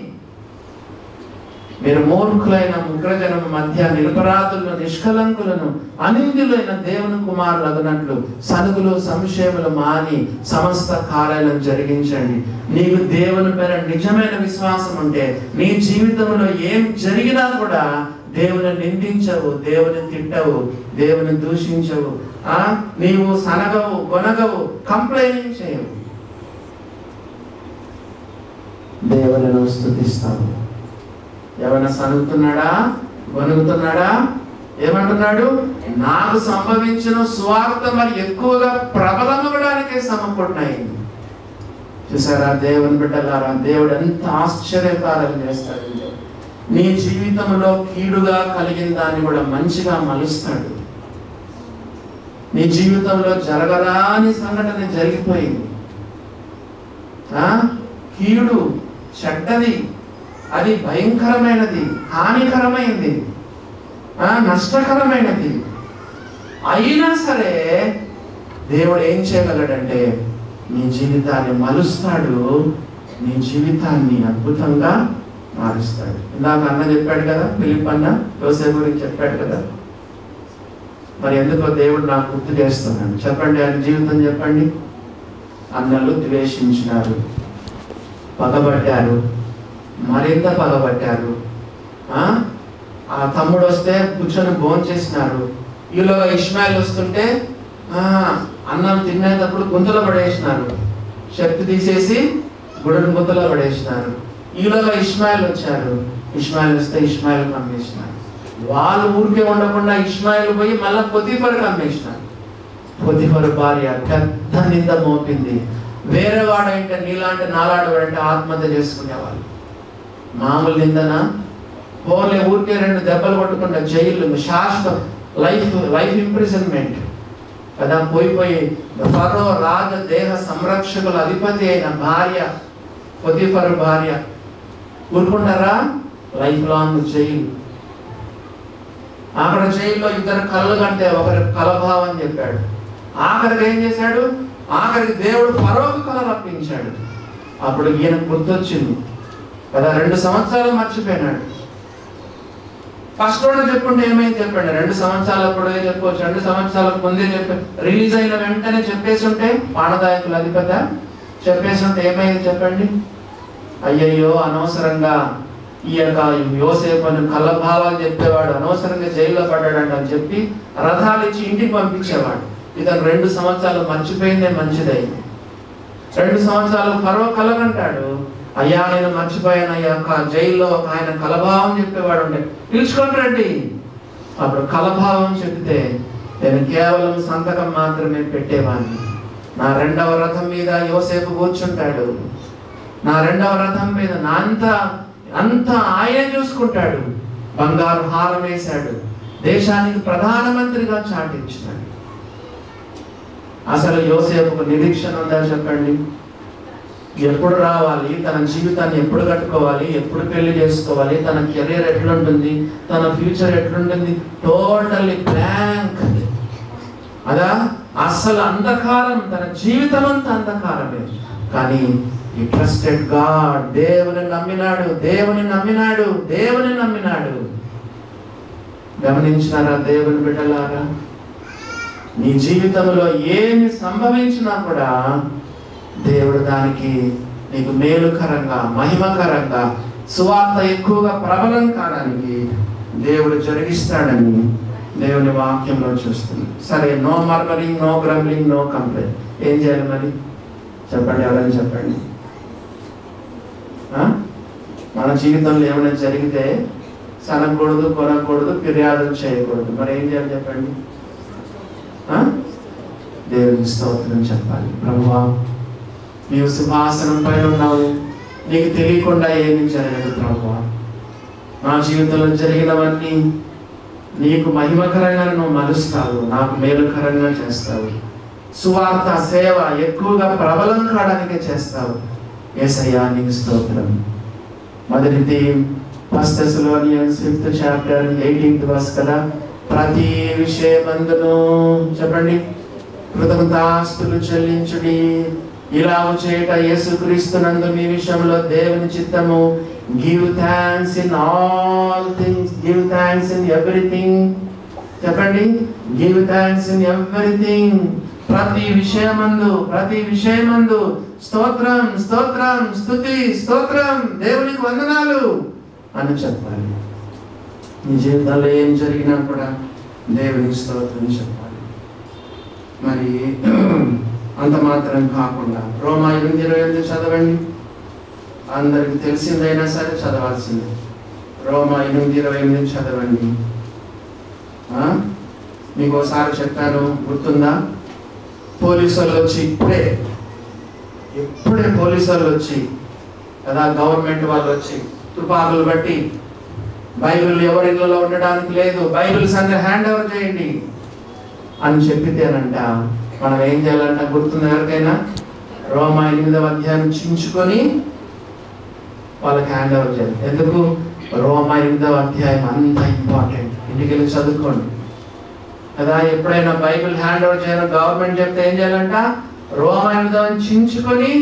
మీరు మూర్ఖులైన ముగ్రజనము మధ్య నిరపరాధులను, నిష్కలంకులను, అనిందులైన దేవుని కుమారులు అదనట్లు సనుగులు సంశయములు మాని సమస్త కార్యాలను జరిగించండి. నీకు దేవుని పేర నిజమైన విశ్వాసం ఉంటే నీ జీవితంలో ఏం జరిగినా కూడా దేవుని నిందించవు, దేవుని తిట్టవు, దేవుని దూషించవు, నీవు సనగవు, కొనగవు, కంప్లైనింగ్ చేయవు, దేవుని స్తుతిస్తావు. ఎవరైనా సనుగుతున్నాడా, గొనుగుతున్నాడా? ఏమంటున్నాడు? నాకు సంభవించిన స్వార్థ మరి ఎక్కువగా ప్రబలమవడానికే సమకూడినాయి. చూసారా దేవుని బిడ్డలారా, దేవుడు ఎంత ఆశ్చర్యకారం చేస్తాడు. నీ జీవితంలో కీడుగా కలిగిన దాన్ని కూడా మంచిగా మలుస్తాడు. నీ జీవితంలో జరగరాని సంఘటన జరిగిపోయింది. కీడు చెడ్డది, అది భయంకరమైనది, హానికరమైనది, నష్టకరమైనది అయినా సరే దేవుడు ఏం చేయగలడంటే నీ జీవితాన్ని మలుస్తాడు, నీ జీవితాన్ని అద్భుతంగా మారుస్తాడు. ఇందాక అన్న చెప్పాడు కదా, ఫిలిప్ అన్న యోసేపు గురించి చెప్పాడు కదా. మరి ఎందుకో దేవుడు నాకు గుర్తు చేస్తున్నాడు. చెప్పండి, ఆయన జీవితం చెప్పండి. అన్నలు ద్వేషించినారు, పగబట్టారు, మరింత పగబట్టారు. ఆ తమ్ముడు వస్తే కూర్చొని భోజనం చేసినారు. ఈలోగా ఇష్మాయిల్ వస్తుంటే అన్నం తినేటప్పుడు గుంతలో పడేసినారు, శక్తి తీసేసి గుడిని గుంతలో పడేసినారు. ఈలోగా ఇష్మాయిల్ వచ్చారు, ఇష్మాయిల్ వస్తే ఇష్మాయిల్ అమ్మేసినారు. వాళ్ళు ఊరికే ఉండకుండా ఇష్మాయిల్ పోయి మళ్ళీ పొతిఫరుకు అమ్మేసినారు. పొతిఫరు భార్య పెద్ద నింద మోపింది. వేరే వాడంటే నీలాంటి నాలాంటి వాడంటే ఆత్మహత్య చేసుకునేవాళ్ళు. మామూలు నిందనా? పోలే ఊరికే 2 దెబ్బలు కొట్టుకుంటా జైలు, శాశ్వత లైఫ్ ఇంప్రిజన్మెంట్ కదా. పోయి ఫరో రాజ దేహ సంరక్షకుల అధిపతి అయిన భార్య, పొతిఫరు భార్య ఊరుకుంటారా? Life long jail. అక్కడ జైల్లో 2 కళ్ళు కంటే ఒకరి కలభావం చెప్పాడు. ఆఖరికి ఏం చేశాడు? ఆఖరికి దేవుడు ఫరోకు కళ రప్పించాడు. అప్పుడు ఈయన గుర్తొచ్చింది కదా, 2 సంవత్సరాలు మర్చిపోయినాడు. ఫస్ట్ రోజు చెప్పుంటే ఏమైంది చెప్పండి? 2 సంవత్సరాలు అప్పుడే చెప్పవచ్చు, 2 సంవత్సరాలకు ముందే రిలీజ్ అయిన వెంటనే చెప్పేసి ఉంటే, పానదాయకుల అధిపత చెప్పేసి ఉంటే ఏమైంది చెప్పండి? అయ్యయ్యో, అనవసరంగా ఈ యొక్క యోసేపు అని కళ్ళభావాలు చెప్పేవాడు అనవసరంగా జైల్లో పడ్డాడంట అని చెప్పి రథాలు ఇచ్చి ఇంటికి పంపించేవాడు. ఇతను 2 సంవత్సరాలు మర్చిపోయిందే మంచిదైంది. 2 సంవత్సరాలు ఫరో కలగంటాడు, అయ్యా నేను మర్చిపోయాను అయ్యా, జైల్లో ఒక ఆయన కలభావం చెప్పేవాడు ఉండే, పిలుచుకొని రండి. అప్పుడు కలభావం చెప్తే నేను కేవలం సంతకం మాత్రమే పెట్టేవాడిని. నా 2వ రథం మీద యోసేపు కూర్చుంటాడు, నా 2వ రథం మీద అంతా ఆయన చూసుకుంటాడు. బంగారు హారం వేశాడు, దేశానికి ప్రధానమంత్రిగా చాటించినాడు. అసలు యోసేపుకు నిరీక్షణ ఉందా చెప్పండి? ఎప్పుడు రావాలి, తన జీవితాన్ని ఎప్పుడు కట్టుకోవాలి, ఎప్పుడు పెళ్లి చేసుకోవాలి, తన కెరీర్ ఎట్లుంటుంది, తన ఫ్యూచర్ ఎట్లుంటుంది, టోటల్లీ బ్లాంక్. అదా అసలు అంధకారం, తన జీవితం అంతా అంధకారమే. కానీ ఈ ట్రస్టెడ్ గాడ్, దేవుని నమ్మినాడు, దేవుని నమ్మినాడు, దేవుని నమ్మినాడు. గమనించినారా దేవుని బిడ్డలారా? నీ జీవితంలో ఏమి సంభవించినా కూడా దేవుడు దానికి నీకు మేలుకరంగా, మహిమకరంగా, సువార్త ఎక్కువగా ప్రబలం కావడానికి దేవుడు జరిగిస్తాడని దేవుని వాక్యంలో చూస్తుంది. సరే, no murmuring, no grumbling, no complaint. ఏం చేయాలి మరి చెప్పండి, ఎవరైనా చెప్పండి. మన జీవితంలో ఏమైనా జరిగితే సనకూడదు, కొనకూడదు, ఫిర్యాదులు చేయకూడదు. మరి ఏం చేయాలి చెప్పండి? దేవుని స్తోత్రం చెప్పాలి. ప్రభువా, నీవు సింహాసనం పైన ఉన్నావు, నీకు తెలియకుండా ఏమీ జరగదు ప్రభువా. నా జీవితంలో జరిగినవన్నీ నీకు మహిమకరంగా నువ్వు మలుస్తావు, నాకు మేలుకరంగా చేస్తావు. సువార్త సేవ ఎక్కువగా ప్రబలం కావడానికే చేస్తావు. యేసయ్యా నీకు స్తోత్రం. మొదటి theme 1 Thessalonians 5th chapter 18th verse కదా. ప్రతి విషయమందును చెప్పండి, కృతజ్ఞతాస్తుతులు చెల్లించుడి. ఇలాగు చేయట యేసుక్రీస్తునందు మీ విషయంలో దేవుని చిత్తము. Give thanks in all things, give thanks in everything. చెప్పండి, గివ్ థాంక్స్ ఇన్ ఎవ్రీథింగ్. ప్రతి విషయమందు స్తోత్రం, స్తోత్రం, స్తుతి, స్తోత్రం, దేవునికి వందనాలు అని చెప్పాలి. నీ జీవితంలో ఏం జరిగినా కూడా దేవునికి స్తోత్రం చెప్పాలి. మరి అంత మాత్రం కాకుండా రోమా 8:28 చదవండి. అందరికి తెలిసిందైనా సరే చదవాల్సిందే. రోమా 8:28 చదవండి. మీకు ఒకసారి చెప్పాను, గుర్తుందా? పోలీసు వాళ్ళు వచ్చి ఇప్పుడే పోలీసు వాళ్ళు వచ్చి కదా, గవర్నమెంట్ వాళ్ళు వచ్చి తుపాకులు బట్టి బైబిల్ ఎవరిలో ఉండడానికి లేదు, బైబిల్స్ అన్ని హ్యాండ్ ఓవర్ చేయండి అని చెప్పితేనంట మనం ఏం చేయాలంట? గుర్తుంది ఎవరికైనా? రోమా 8వ అధ్యాయం చించుకొని వాళ్ళకి హ్యాండ్ ఓవర్ చేయాలి. ఎందుకు? రోమా 8వ అధ్యాయం అంత ఇంపార్టెంట్. ఇంటికి వెళ్ళి చదువుకోండి కదా. ఎప్పుడైనా బైబిల్ హ్యాండ్ ఓవర్ చేయాలి గవర్నమెంట్ చెప్తే ఏం చేయాలంట? రోమా 8వ చించుకొని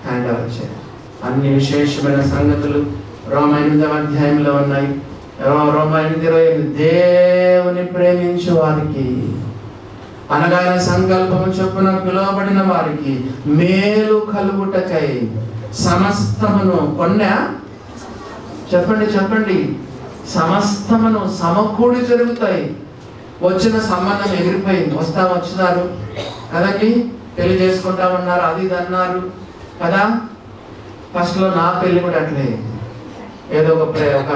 హ్యాండ్ ఓవర్ చేయాలి. అన్ని విశేషమైన సంగతులు రోమా 8వ అధ్యాయంలో ఉన్నాయి. రోమా 8:28 దేవుని ప్రేమించు వారికి, అనగా సంకల్పము చొప్పున పిలువబడిన వారికి మేలు కలుగుటకై సమస్తమును చెప్పండి సమస్తమును సమకూడి జరుగుతాయి. వచ్చిన సంబంధం ఎగిరిపోయింది. వచ్చినారు కదండి, పెళ్లి చేసుకుంటామన్నారు, అది ఇది అన్నారు కదా. ఫస్ట్లో నా పెళ్లి కూడా అట్లే, ఏదో ఒక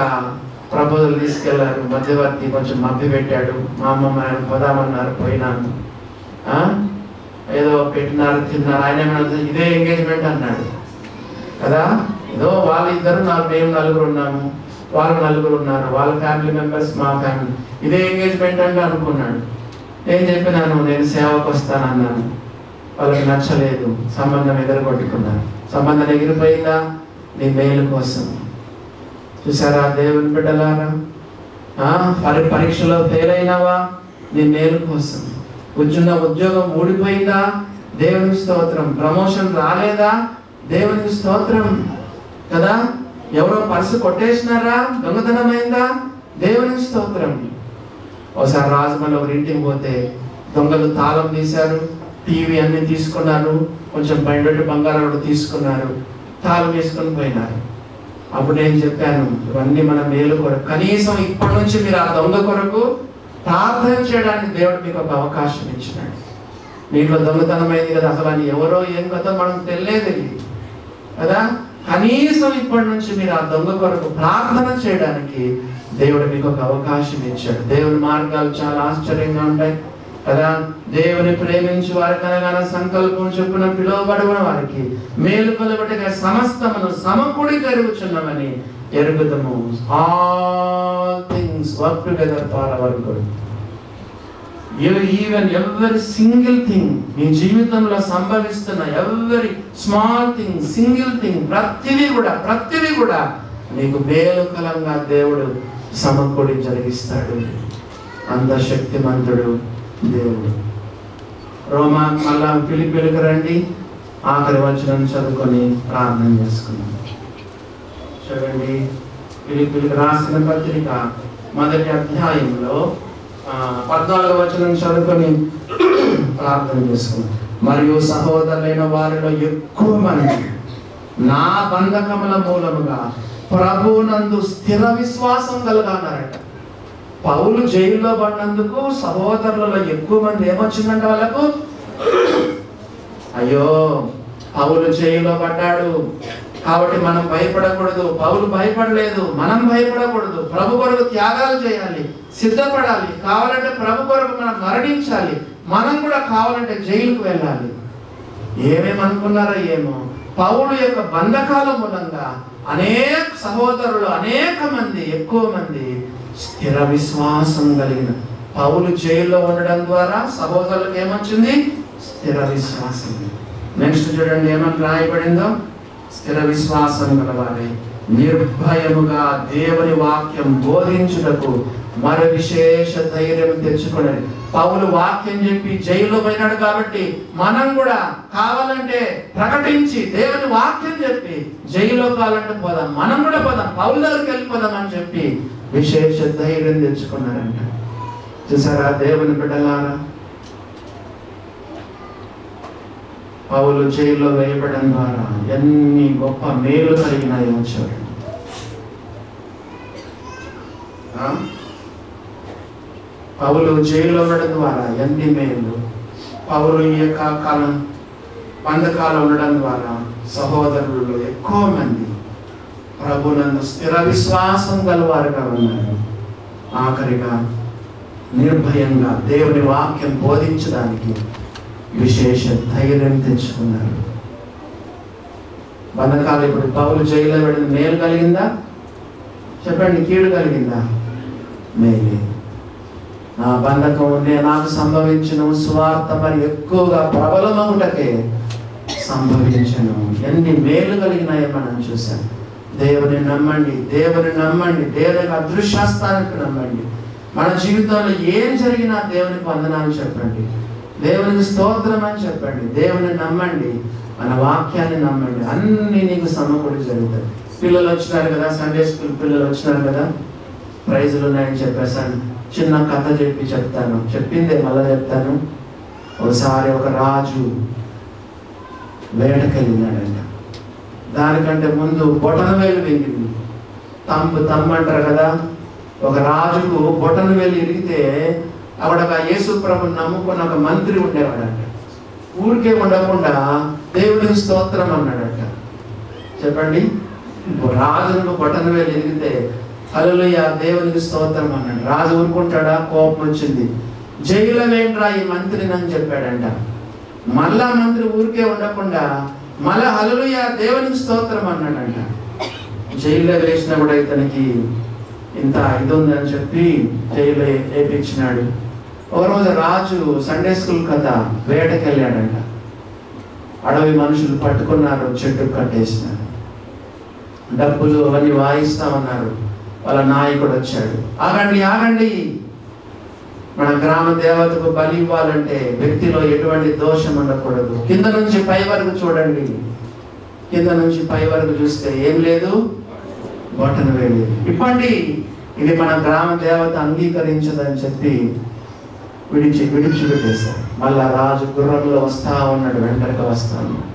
ప్రపోజల్ తీసుకెళ్లారు, మధ్యవర్తి కొంచెం మభ్య పెట్టాడు, మా అమ్మమ్మ ఆయన పోదామన్నారు, పోయినాను. ఏదో పెట్టినారు, తిన్నారు. ఆయన ఇదే ఎంగేజ్మెంట్ అన్నాడు కదా. ఏదో వాళ్ళిద్దరు మేము నలుగురు ఉన్నాము, వాళ్ళు నలుగురు ఉన్నారు, వాళ్ళ ఫ్యామిలీ మెంబర్స్, మా ఫ్యామిలీ, ఇదే ఎంగేజ్మెంట్ అంటే అనుకున్నాడు. నేను చెప్పినాను నేను సేవకు వస్తానన్నాను, వాళ్ళకి నచ్చలేదు, సంబంధం ఎదురుకొట్టుకున్నారు. సంబంధం ఎగిరిపోయిందా? నీ మేలు కోసం. చూసారా దేవుని బిడ్డలారా? పరీక్షలో ఫెయిల్ అయినావా? నీ మేలు కోసం. ఉద్యోగం ఊడిపోయిందా? దేవునికి స్తోత్రం. ప్రమోషన్ రాలేదా? దేవునికి స్తోత్రం కదా. ఎవరో పర్సు కొట్టేసినారా? దొంగతనమైందా? దేవునికి స్తోత్రం. ఒకసారి రాజమౌళి ఒక ఇంటికి పోతే దొంగలు తాళం తీశారు, టీవీ అన్ని తీసుకున్నారు, కొంచెం బయట బంగారం కూడా తీసుకున్నారు, తాళం వేసుకొని పోయినారు. అప్పుడు నేను చెప్పాను, ఇవన్నీ మన మేలు కొరకు. కనీసం ఇప్పటి నుంచి మీరు ఆ దొంగ కొరకు ప్రార్థన చేయడానికి దేవుడు మీకు ఒక అవకాశం ఇచ్చినాడు. మీలో దొంగతనమైంది కదా, అసలు అని ఎవరో ఏం కదా మనకు తెలియదు కదా. కనీసం ఇప్పటి నుంచి మీరు ఆ దొంగ కొరకు ప్రార్థన చేయడానికి దేవుడు మీకు ఒక అవకాశం ఇచ్చాడు. దేవుని మార్గాలు చాలా ఆశ్చర్యంగా ఉంటాయి కదా. దేవుని ప్రేమించి వారికి అనగా సంకల్పం చొప్పున పిలువబడిన వారికి మేలు కలుగుటకై సమస్తమును సమకూడి జరుగుచున్నవని ఎరుగుదము. All things work together for our good. Even every single thing, మీ జీవితంలో సంభవిస్తున్న every small thing, single thing, ప్రతిదీ కూడా నీకు మేలుకలంగా దేవుడు సమకూడి జరిగిస్తాడు. అంత శక్తిమంతుడు దేవుడు. రోమా మళ్ళా ఫిలిప్పీలకు రండి, ఆఖరి వచనం చదువుకొని ప్రార్థన చేసుకున్నాం. చూడండి, ఫిలిప్పీలకు రాసిన పత్రిక 1వ అధ్యాయంలో 14వ వచనం చదువుకొని ప్రార్థన చేసుకున్నాం. మరియు సహోదరులైన వారిలో ఎక్కువ మంది నా బంధకముల మూలముగా ప్రభువునందు స్థిర విశ్వాసం కలగన్నారట. పౌలు జైల్లో పడినందుకు సహోదరులలో ఎక్కువ మంది ఏమొచ్చిందంటే వాళ్ళకు, అయ్యో పౌలు జైల్లో పడ్డాడు కాబట్టి మనం భయపడకూడదు. పౌలు భయపడలేదు, మనం భయపడకూడదు. ప్రభు కొరకు త్యాగాలు చేయాలి, సిద్ధపడాలి. కావాలంటే ప్రభు కొరకు మనం మరణించాలి. మనం కూడా కావాలంటే జైలుకు వెళ్ళాలి. ఏమేమనుకున్నారో ఏమో, పౌలు యొక్క బంధకాల మూలంగా అనేక సహోదరులు, అనేక మంది, ఎక్కువ మంది స్థిర విశ్వాసం కలిగిన, పౌలు జైల్లో ఉండడం ద్వారా సహోదరులకు ఏమొచ్చింది? స్థిర విశ్వాసం. నెక్స్ట్ చూడండి ఏమని రాయబడిందో, స్థిర విశ్వాసం గలవారే నిర్భయముగా దేవుని వాక్యం బోధించుటకు మరి విశేష ధైర్యం తెచ్చుకున్నది. పౌలు వాక్యం చెప్పి జైల్లో పోయినాడు కాబట్టి మనం కూడా కావాలంటే ప్రకటించి దేవుని వాక్యం చెప్పి జైల్లో కావాలంటే పోదాం, మనం కూడా పోదాం, పౌలు దగ్గరికి వెళ్ళిపోదాం అని చెప్పి విశేష ధైర్యం తెచ్చుకున్నారంట. చూసారా దేవుని బిడ్డలారా, పౌలు జైల్లో వేయబడడం ద్వారా ఎన్ని గొప్ప మేలు కలిగినాయో చూడండి. పౌలు జైల్లో ఉండడం ద్వారా ఎన్ని మేలు. పౌలు ఈ యొక్క కాలం బంధకాలు ఉండడం ద్వారా సహోదరులు ఎక్కువ మంది ప్రభునందు స్థిర విశ్వాసం గలవారుగా ఉన్నారు. ఆఖరిగా నిర్భయంగా దేవుని వాక్యం బోధించడానికి విశేష ధైర్యం తెచ్చుకున్నారు. బంధకాలు ఇప్పుడు పౌలు జైల్లో వెళ్ళిన మేలు కలిగిందా చెప్పండి, కీడు కలిగిందా? మేలే. నా బంధకం నాకు సంభవించిన సువార్త మరి ఎక్కువగా ప్రబలమవుటకే సంభవించను. ఎన్ని మేలు కలిగినాయో మనం చూసాం. దేవుని నమ్మండి, దేవుని నమ్మండి, దేవుని అదృశ్యస్తానికి నమ్మండి. మన జీవితంలో ఏం జరిగినా దేవునికి వందనాలు చెప్పండి, దేవునికి స్తోత్రం అని చెప్పండి, దేవుని నమ్మండి, మన వాక్యాన్ని నమ్మండి. అన్ని నీకు సమకూడి జరుగుతాయి. పిల్లలు వచ్చినారు కదా, సండే స్కూల్ పిల్లలు వచ్చినారు కదా, ప్రైజులు ఉన్నాయని చెప్పేసాను. చిన్న కథ చెప్తాను, చెప్పిందే మళ్ళీ చెప్తాను. ఒకసారి ఒక రాజు వేటకెళ్ళినాడంట. దానికంటే ముందు బొటన వేలు వెలిగింది. తమ్ము అంటారు కదా, ఒక రాజుకు బొటన వేలు ఇరిగితే అక్కడ యేసు ప్రభుని నమ్ముకున్న ఒక మంత్రి ఉండేవాడంట. ఊరికే ఉండకుండా దేవుడికి స్తోత్రం అన్నాడట. చెప్పండి, రాజుకు బొటన వేలు ఇరిగితే హల్లెలూయా దేవునికి స్తోత్రం అన్నాడు. రాజు ఊరుకుంటాడా? కోపం వచ్చింది. జైలు వేయండిరా ఈ మంత్రిని అని చెప్పాడంట. మళ్ళా మంత్రి ఊరికే ఉండకుండా మళ్ళా హల్లెలూయా దేవునికి స్తోత్రం అన్నాడంట. జైల్లో వేసినా కూడా ఇతనికి ఇంత ఇది ఉందని చెప్పి జైలు వేయించినాడు. ఒకరోజు రాజు సండే స్కూల్ కథ వేటకెళ్ళాడంట. అడవి మనుషులు పట్టుకున్నారు, చెట్టు కట్టేసినారు. డబ్బులు అవన్నీ వాయిస్తామన్నారు. వాళ్ళ నాయకుడు వచ్చాడు. ఆగండి, మన గ్రామ దేవతకు బలి ఇవ్వాలంటే వ్యక్తిలో ఎటువంటి దోషం ఉండకూడదు. కింద నుంచి పై వరకు చూడండి. కింద నుంచి పై వరకు చూస్తే ఏం లేదు, బొటన వేలు. ఇప్పండి, ఇది మన గ్రామ దేవత అంగీకరించదని చెప్పి విడిచిపెట్టేశారు. మళ్ళా రాజు గుర్రంలో వస్తా ఉన్నాడు, వెంటనే వస్తా ఉన్నాడు.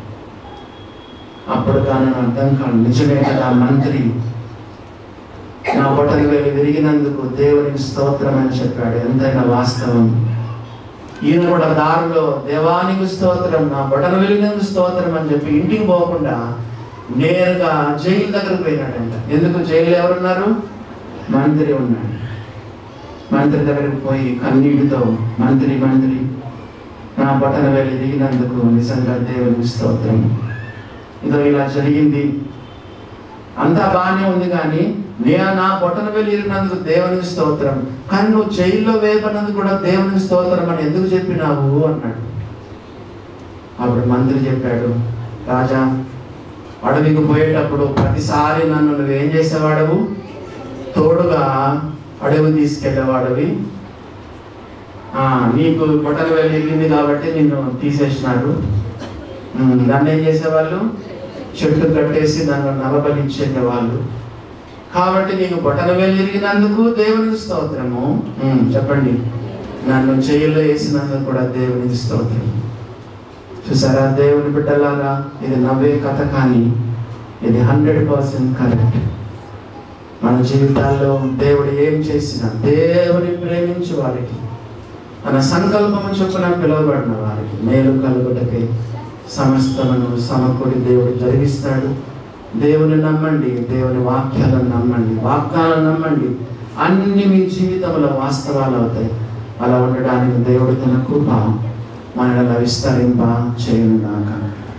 అప్పుడు కానీ అర్థం కాదు, నిజమే కదా మంత్రి నా బొటన వేలు విరిగినందుకు దేవునికి స్తోత్రం అని చెప్పాడు. ఎంతైనా వాస్తవం. ఈయన కూడా దారిలో దేవానికి స్తోత్రం, నా బొటన వెలిగినందుకు స్తోత్రం అని చెప్పి ఇంటికి పోకుండా నేరుగా జైలు దగ్గరకు పోయినాడంట. ఎందుకు? జైలు ఎవరున్నారు? మంత్రి ఉన్నాడు. మంత్రి దగ్గరికి పోయి కన్నీటితో, మంత్రి నా బొటన వేలు విరిగినందుకు నిజంగా దేవునికి స్తోత్రం, ఇదో ఇలా జరిగింది, అంతా బాగానే ఉంది, కానీ నా బొటన వేలు ఇరిగినందుకు దేవునికి స్తోత్రం, కానీ నువ్వు జైల్లో వేయబడినందుకు కూడా దేవునికి స్తోత్రం అని ఎందుకు చెప్పినావు అన్నాడు. అప్పుడు మంత్రి చెప్పాడు, రాజా అడవికి పోయేటప్పుడు ప్రతిసారి నన్ను నువ్వేం చేసేవాడవు? తోడుగా అడవి తీసుకెళ్ళేవాడవి. నీకు బొటన వేలు ఇరిగింది కాబట్టి నిన్ను తీసేసినాడు. దాన్ని ఏం చేసేవాళ్ళు? చెట్టు కట్టేసి దాన్ని నలబలించేవాళ్ళు. కాబట్టి నీకు బొటన వేలు ఇరిగినందుకు దేవునికి స్తోత్రము. చెప్పండి, నన్ను జైల్లో వేసినందుకు కూడా దేవునికి స్తోత్రం. చూసారా దేవుని బిడ్డలారా, ఇది నవ్వే కథ, కానీ ఇది 100% కరెక్ట్. మన జీవితాల్లో దేవుడు ఏం చేసినా దేవుని ప్రేమించే వారికి, తన సంకల్పము చొప్పున పిలువబడిన వారికి మేలు కలుగుటకై సమస్తమును సమకూడి దేవుడు జరిగిస్తాడు. దేవుని నమ్మండి, దేవుని వాక్యాలను నమ్మండి, వాగ్దానాలను నమ్మండి. అన్ని మీ జీవితంలో వాస్తవాలు అవుతాయి. అలా ఉండడానికి దేవుడు తన కృప మనల్ని విస్తరింప చేయునుగాక.